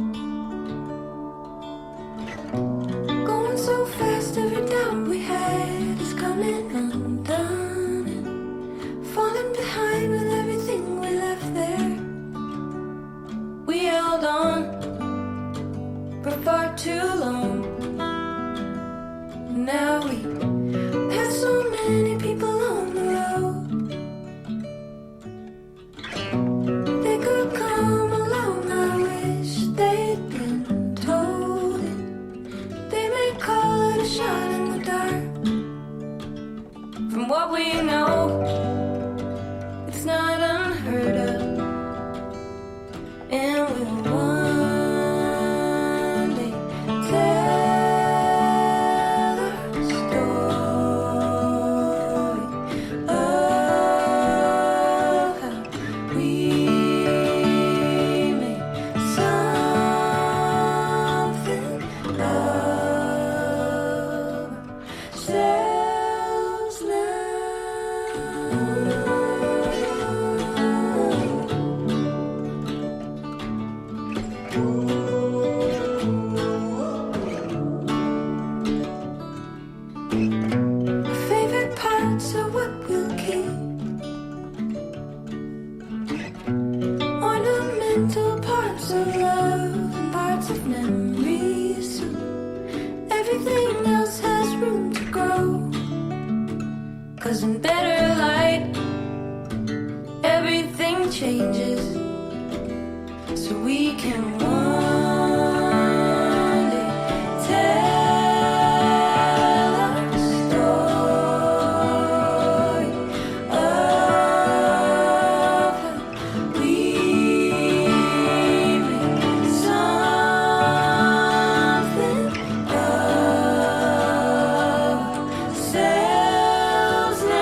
going so fast every doubt we had is coming undone, and falling behind with everything we left there. We held on for far too long. Now we pass so many people on the road. They could come along, I wish they'd been told it. They may call it a shot in the dark. From what we know, it's not unheard of. And we'll one day tell our story of how we made something of ourselves now. Favorite parts are what we'll keep. Ornamental parts of love and parts of memories. Everything else has room to grow. 'Cause in better light, everything changes. So we can one day tell our story of how we made something of ourselves now.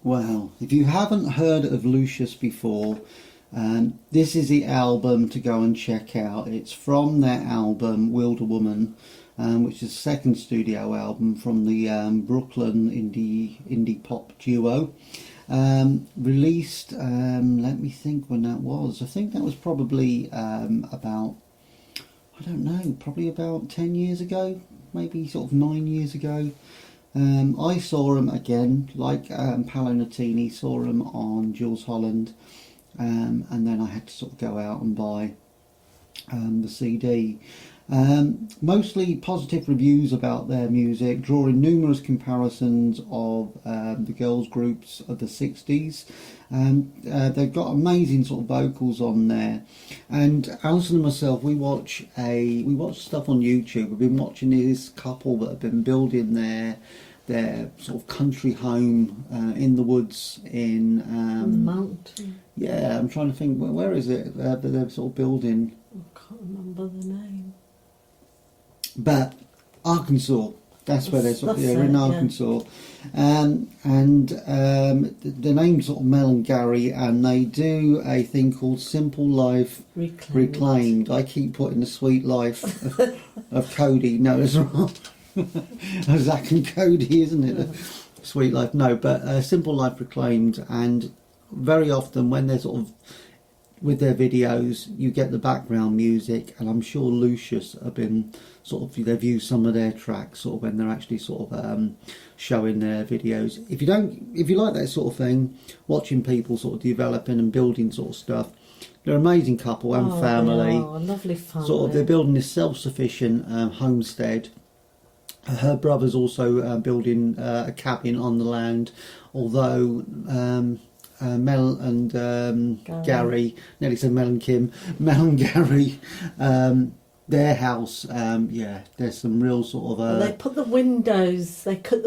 Well, if you haven't heard of Lucius before, this is the album to go and check out. It's from their album Wilder Woman, which is the second studio album from the Brooklyn indie pop duo. Released, let me think when that was. I think that was probably about, I don't know, probably about 10 years ago, maybe sort of 9 years ago. I saw him again, like Paolo Nutini, saw him on Jules Holland, and then I had to sort of go out and buy the CD. Mostly positive reviews about their music, drawing numerous comparisons of the girls groups of the 60s. They've got amazing sort of vocals on there, and Alison and myself, we watch stuff on YouTube. We've been watching this couple that have been building their sort of country home in the woods in On the mountain. yeah, I'm trying to think, where is it that they're sort of building? I can't remember the name. But Arkansas, that's where they're sort of, That's in it, Arkansas. The name's sort of Mel and Gary, and they do a thing called Simple Life Reclaimed. I keep putting the Sweet Life of Cody. No, that's wrong. Zach and Cody, isn't it? Sweet Life. No, but Simple Life Reclaimed. And very often when they're sort of with their videos, you get the background music, and I'm sure Lucius have been sort of, they've used some of their tracks sort of when they're actually sort of showing their videos. If you like that sort of thing, watching people sort of developing and building sort of stuff, they're an amazing couple and family. Oh, a lovely family. Sort of, they're building this self-sufficient homestead. Her brother's also building a cabin on the land, although Mel and Gary, nearly said Mel and Kim, Mel and Gary, their house, there's some real sort of... Well, they cut the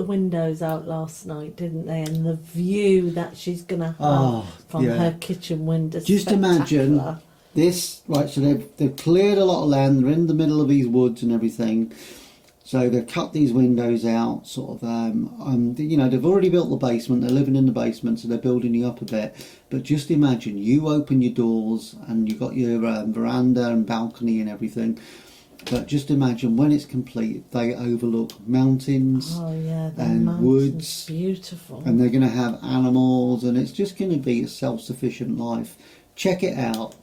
windows out last night, didn't they? And the view that she's going to have from her kitchen window. Just imagine this, right, so they've cleared a lot of land, they're in the middle of these woods and everything. So they've cut these windows out, sort of, they've already built the basement, they're living in the basement, so they're building it up a bit. But just imagine, you open your doors and you've got your veranda and balcony and everything. But just imagine when it's complete, they overlook mountains and mountains, woods. Beautiful. And they're going to have animals, and it's just going to be a self-sufficient life. Check it out.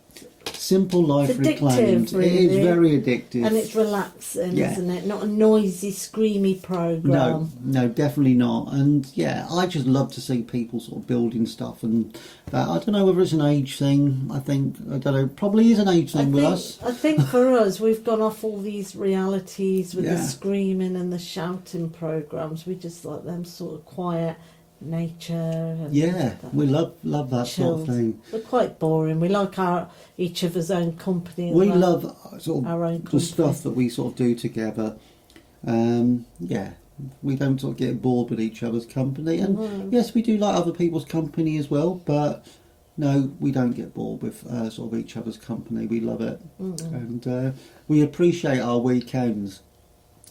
Simple Life Reclaimed. Really. It is very addictive. And it's relaxing, isn't it? Not a noisy, screamy programme. No, definitely not. And yeah, I just love to see people sort of building stuff. And I don't know whether it's an age thing. I don't know, probably is an age thing with us. I think for us, we've gone off all these realities with the screaming and the shouting programmes. We just like them sort of quiet nature. And we love that sort of thing. We're quite boring. We like each of us own company. We love sort of our own the stuff that we sort of do together. We don't sort of get bored with each other's company. And yes, we do like other people's company as well, but no, we don't get bored with sort of each other's company. We love it. And we appreciate our weekends.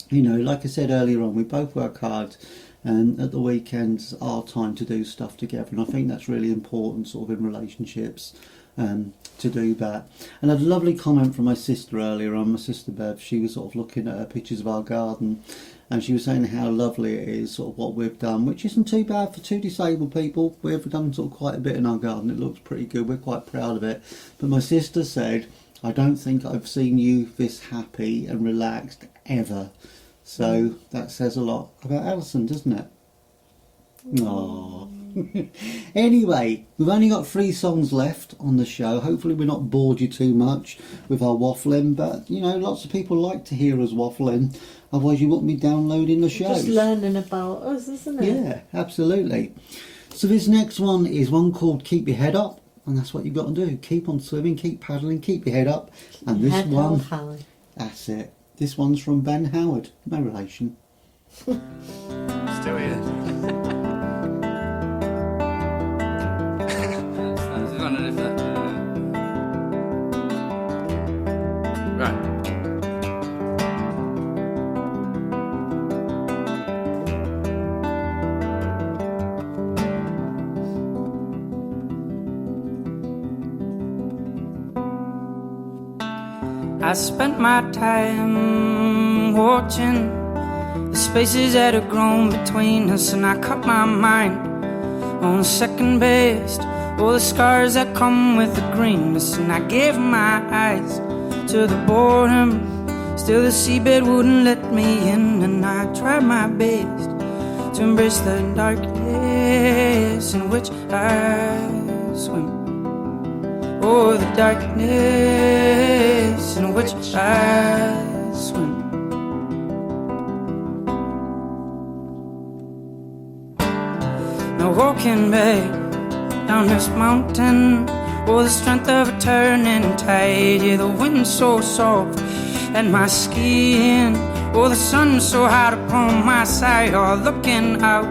You know, like I said earlier on, we both work hard, and at the weekends our time to do stuff together, and I think that's really important sort of in relationships, to do that. And I had a lovely comment from my sister earlier on, my sister Bev. She was sort of looking at her pictures of our garden, and she was saying how lovely it is, sort of what we've done, which isn't too bad for two disabled people. We've done sort of quite a bit in our garden. It looks pretty good. We're quite proud of it. But my sister said, I don't think I've seen you this happy and relaxed ever. So that says a lot about Alison, doesn't it? Aww. Anyway, we've only got 3 songs left on the show. Hopefully we're not bored you too much with our waffling, but you know, lots of people like to hear us waffling, otherwise you wouldn't be downloading the shows. Just learning about us, isn't it? Yeah, absolutely. So this next one is one called Keep Your Head Up, and that's what you've got to do. Keep on swimming, keep paddling, keep your head up. And this one, that's it. This one's from Ben Howard. No relation. Still here. I spent my time watching the spaces that have grown between us, and I cut my mind on second best, all the scars that come with the greenness. And I gave my eyes to the boredom, still the seabed wouldn't let me in. And I tried my best to embrace the darkness in which I swim. Oh, the darkness in which I swim. Now walking back down this mountain, oh, the strength of a turning tide. Yeah, the wind so soft at my skin, oh, the sun so hot upon my side. Oh, looking out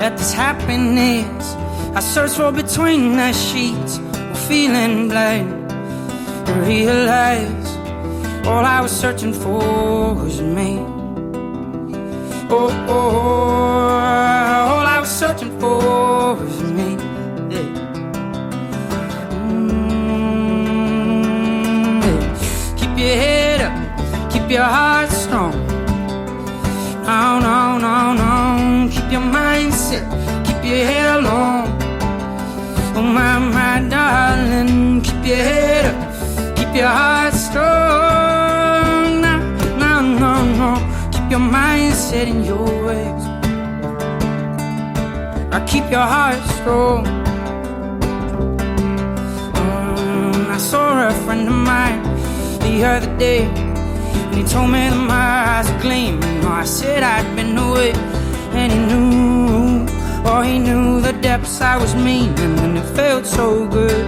at this happiness I search for between the sheets, feeling blind to realize all I was searching for was me. Oh, all I was searching for was me. Yeah. Keep your head up, keep your heart strong. No, no, no, no. Keep your mindset, keep your head along. Oh, my darling, keep your head up, keep your heart strong. No, no, no, no. Keep your mindset in your ways. Now keep your heart strong. I saw a friend of mine the other day, and he told me that my eyes are gleaming. I said I'd been away, and he knew, oh, he knew the depths I was meaning. And it felt so good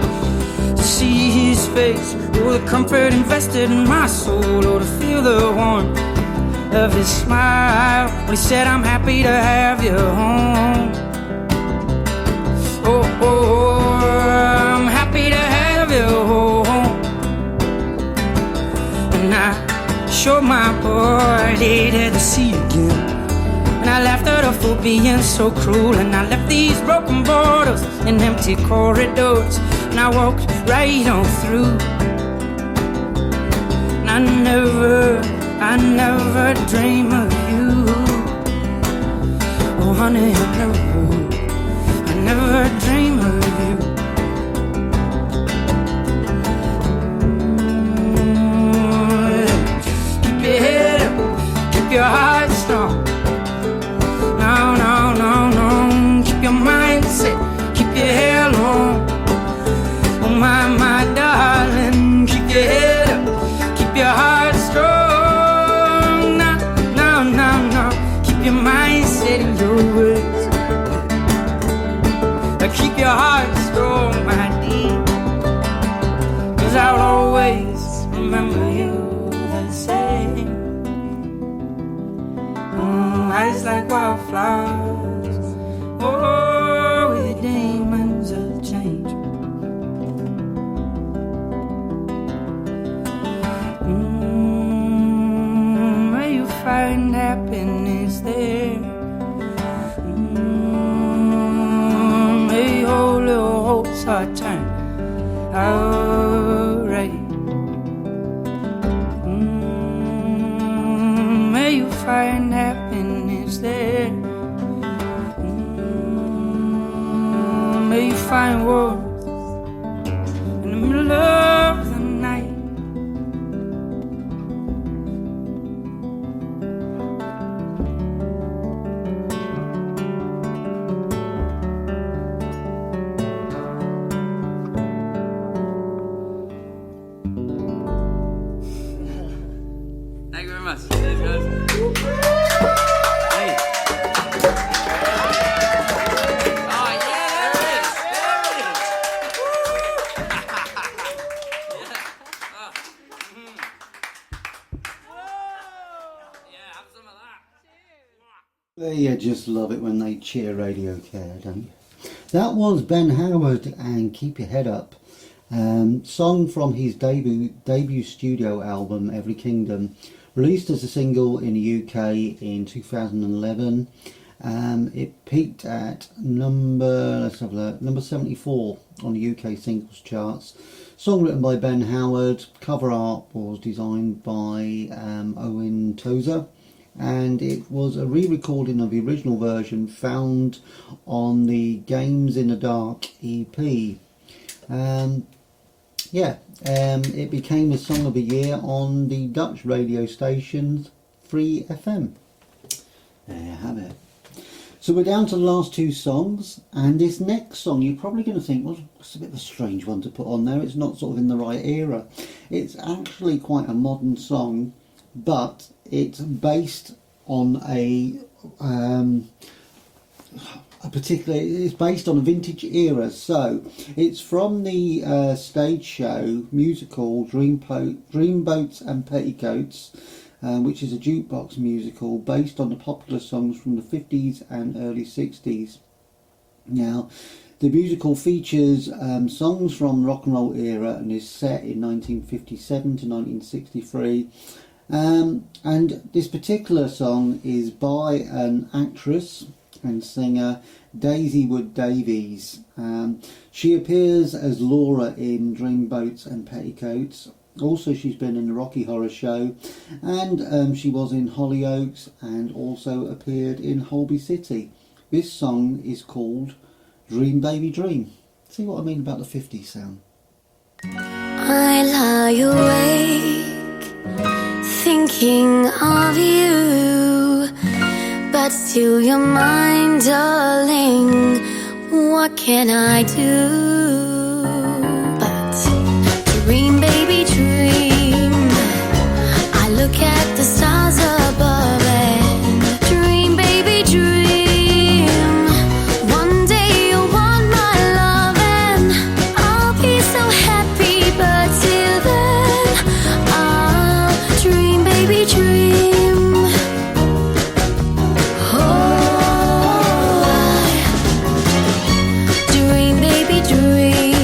to see his face, oh, the comfort invested in my soul, oh, to feel the warmth of his smile when he said, I'm happy to have you home. Oh, I'm happy to have you home. And I showed my body to the sea again, and I laughed at her for being so cruel. And I left these broken bottles in empty corridors, and I walked right on through. And I never dream of you. Oh honey, I never dream of you. Keep your head up, keep your heart strong. No, no, no, no. Keep your mindset, keep your hair long. Oh my darling, keep your head up, keep your heart strong. No, no, no, no. Keep your mindset in your ways. Keep your heart strong, my dear, 'cause I'll always remember you the same. Eyes like wildflowers, oh, with the demons of change. Where you find happiness there, may your little hopes are turned alright. May you find happiness there. May you find warmth in the middle of the night. Thank you very much. Thanks, guys. Hey. Oh, yeah, there it is. There it is. Yeah. Oh. Yeah, have some of that. You just love it when they cheer Radio Care, don't you? That was Ben Howard and Keep Your Head Up. Song from his debut studio album Every Kingdom, released as a single in the UK in 2011, It peaked at number 74 on the UK singles charts. Song written by Ben Howard. Cover art was designed by Owen Tozer, and it was a re-recording of the original version found on the Games in the Dark EP. It became the Song of the Year on the Dutch radio station 3FM. There you have it. So we're down to the last two songs, and this next song you're probably going to think, well, it's a bit of a strange one to put on there. It's not sort of in the right era. It's actually quite a modern song, but it's based on it's based on a vintage era. So it's from the stage show musical Dreamboats and Petticoats, which is a jukebox musical based on the popular songs from the 50s and early 60s. Now, the musical features songs from the rock and roll era and is set in 1957 to 1963. And this particular song is by an actress and singer, Daisy Wood Davies. She appears as Laura in Dreamboats and Petticoats. Also, she's been in the Rocky Horror Show, and she was in Hollyoaks and also appeared in Holby City. This song is called Dream Baby Dream. See what I mean about the 50s sound? I lie awake thinking of you, but still you're mine, darling. What can I do? Dream, baby, dream. I look at the stars above and dream, baby, dream. One day you'll want my love and I'll be so happy, but till then I'll dream, baby, dream. Oh, I dream, baby, dream.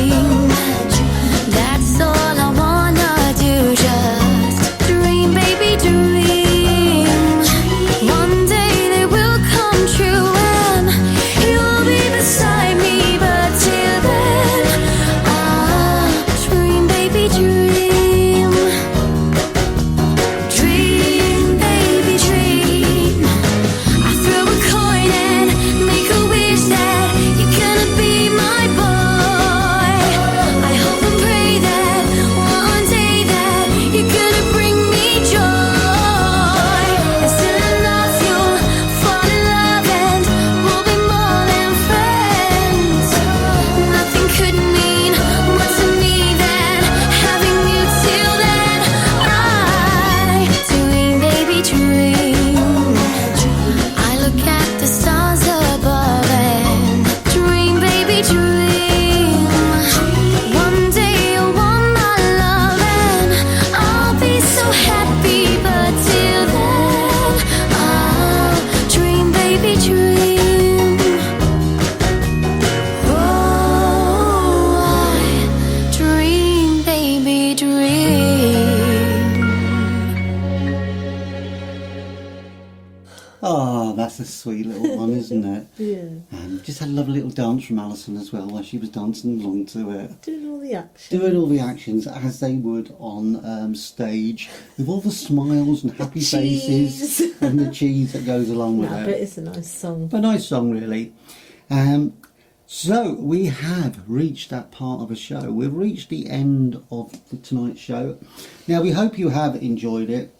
A sweet little one, isn't it? Yeah. Just had a lovely little dance from Alison as well, while she was dancing along to it. Doing all the actions. Doing all the actions as they would on stage, with all the smiles and happy faces and the cheese that goes along with it. But it's a nice song. A nice song, really. So we have reached that part of a show. We've reached the end of tonight's show. Now, we hope you have enjoyed it.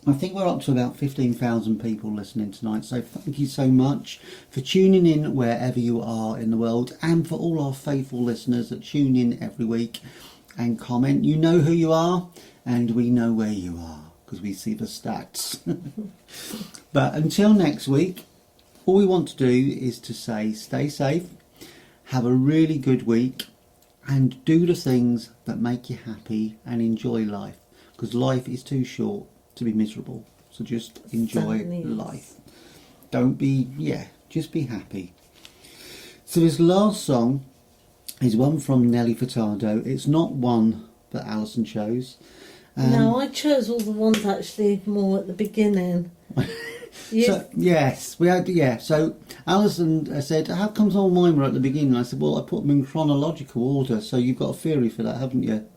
I think we're up to about 15,000 people listening tonight, so thank you so much for tuning in wherever you are in the world, and for all our faithful listeners that tune in every week and comment. You know who you are, and we know where you are, because we see the stats. But until next week, all we want to do is to say stay safe, have a really good week, and do the things that make you happy and enjoy life, because life is too short to be miserable. So just enjoy life. Don't be, just be happy. So this last song is one from Nelly Furtado. It's not one that Alison chose. No, I chose all the ones actually more at the beginning. So, yes, we had, yeah. So Alison said, how comes all mine were at the beginning? I said, well, I put them in chronological order, so you've got a theory for that, haven't you?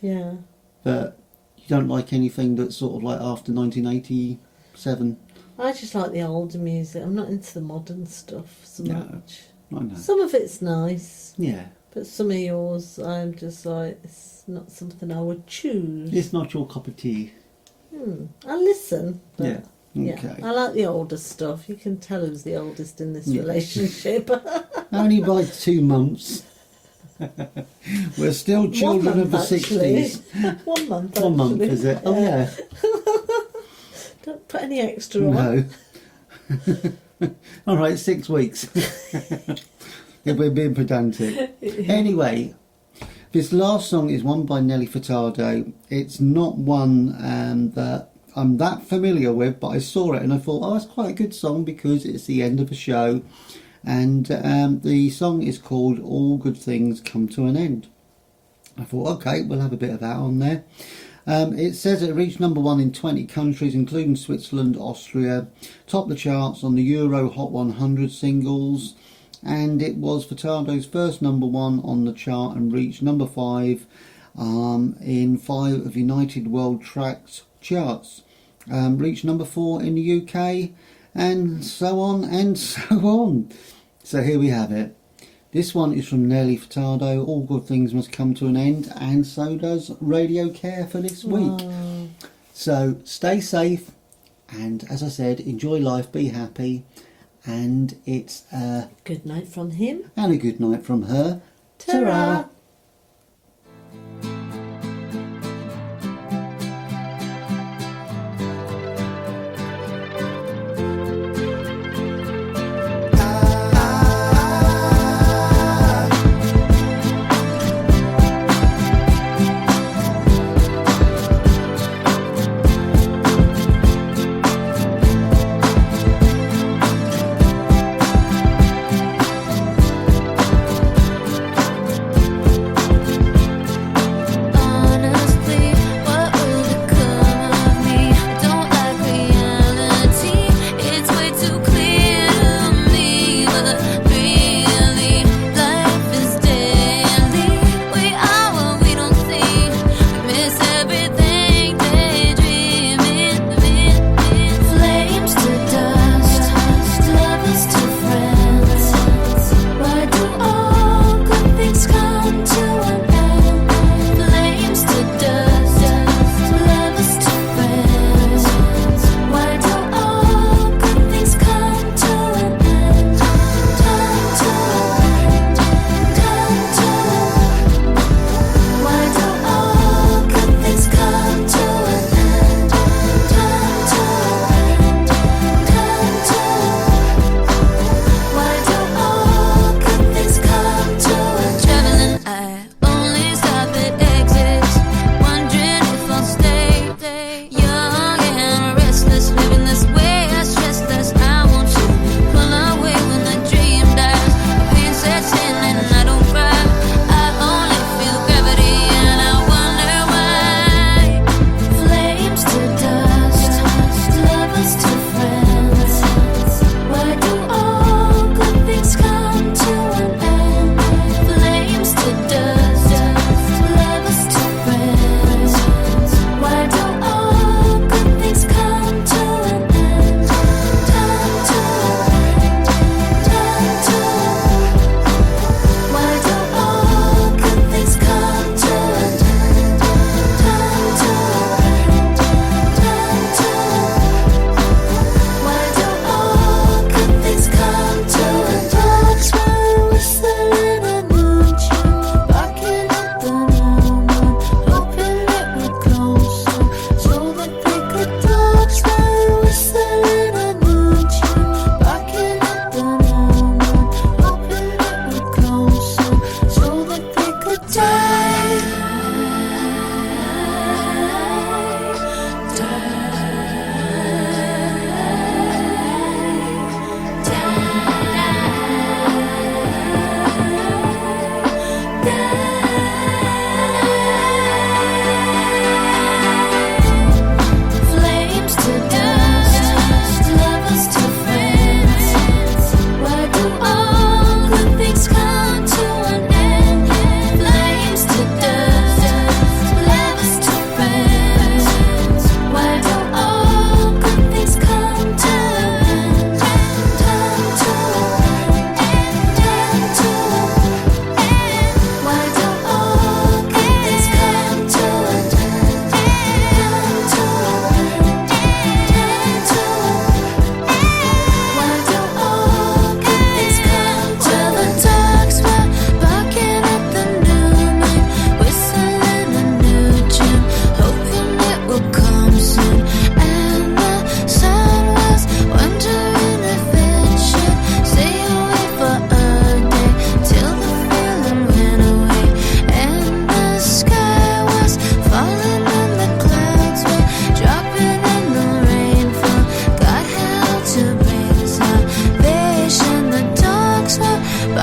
Yeah. But you don't like anything that's sort of like after 1987? I just like the older music. I'm not into the modern stuff so much. I know. Some of it's nice. Yeah. But some of yours, I'm just like, it's not something I would choose. It's not your cup of tea. I listen. But Yeah. Okay. I like the older stuff. You can tell who's the oldest in this relationship. Only by 2 months. We're still children of the actually. 60s. 1 month. 1 month, actually. is it? Oh, yeah. Don't put any extra on. No. All right, 6 weeks. If we're being pedantic. Anyway, this last song is one by Nelly Furtado. It's not one that I'm that familiar with, but I saw it and I thought, oh, that's quite a good song because it's the end of a show. And the song is called All Good Things Come to an End. I thought, okay, we'll have a bit of that on there. It says it reached number 1 in 20 countries, including Switzerland, Austria, topped the charts on the Euro Hot 100 singles, and it was Furtado's first number 1 on the chart and reached number 5 in 5 of United World Tracks charts. Reached number 4 in the UK, and so on and so on. So here we have it. This one is from Nelly Furtado. All good things must come to an end, and so does Radio Care for this week. So stay safe, and as I said, enjoy life, be happy, and it's a good night from him and a good night from her. Ta-ra.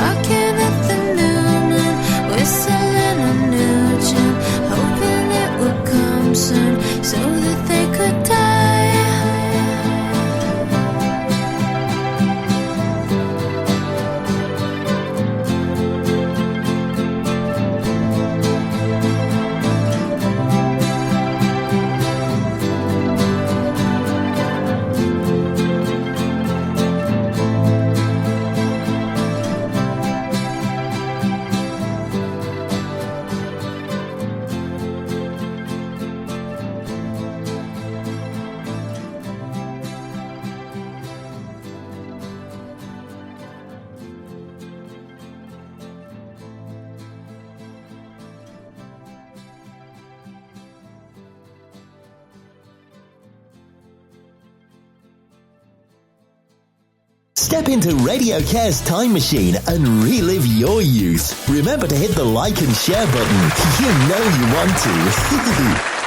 barking at the new moon, whistling a new tune, hoping it would come soon so that they could die. Step into RadioCare's time machine and relive your youth. Remember to hit the like and share button. You know you want to.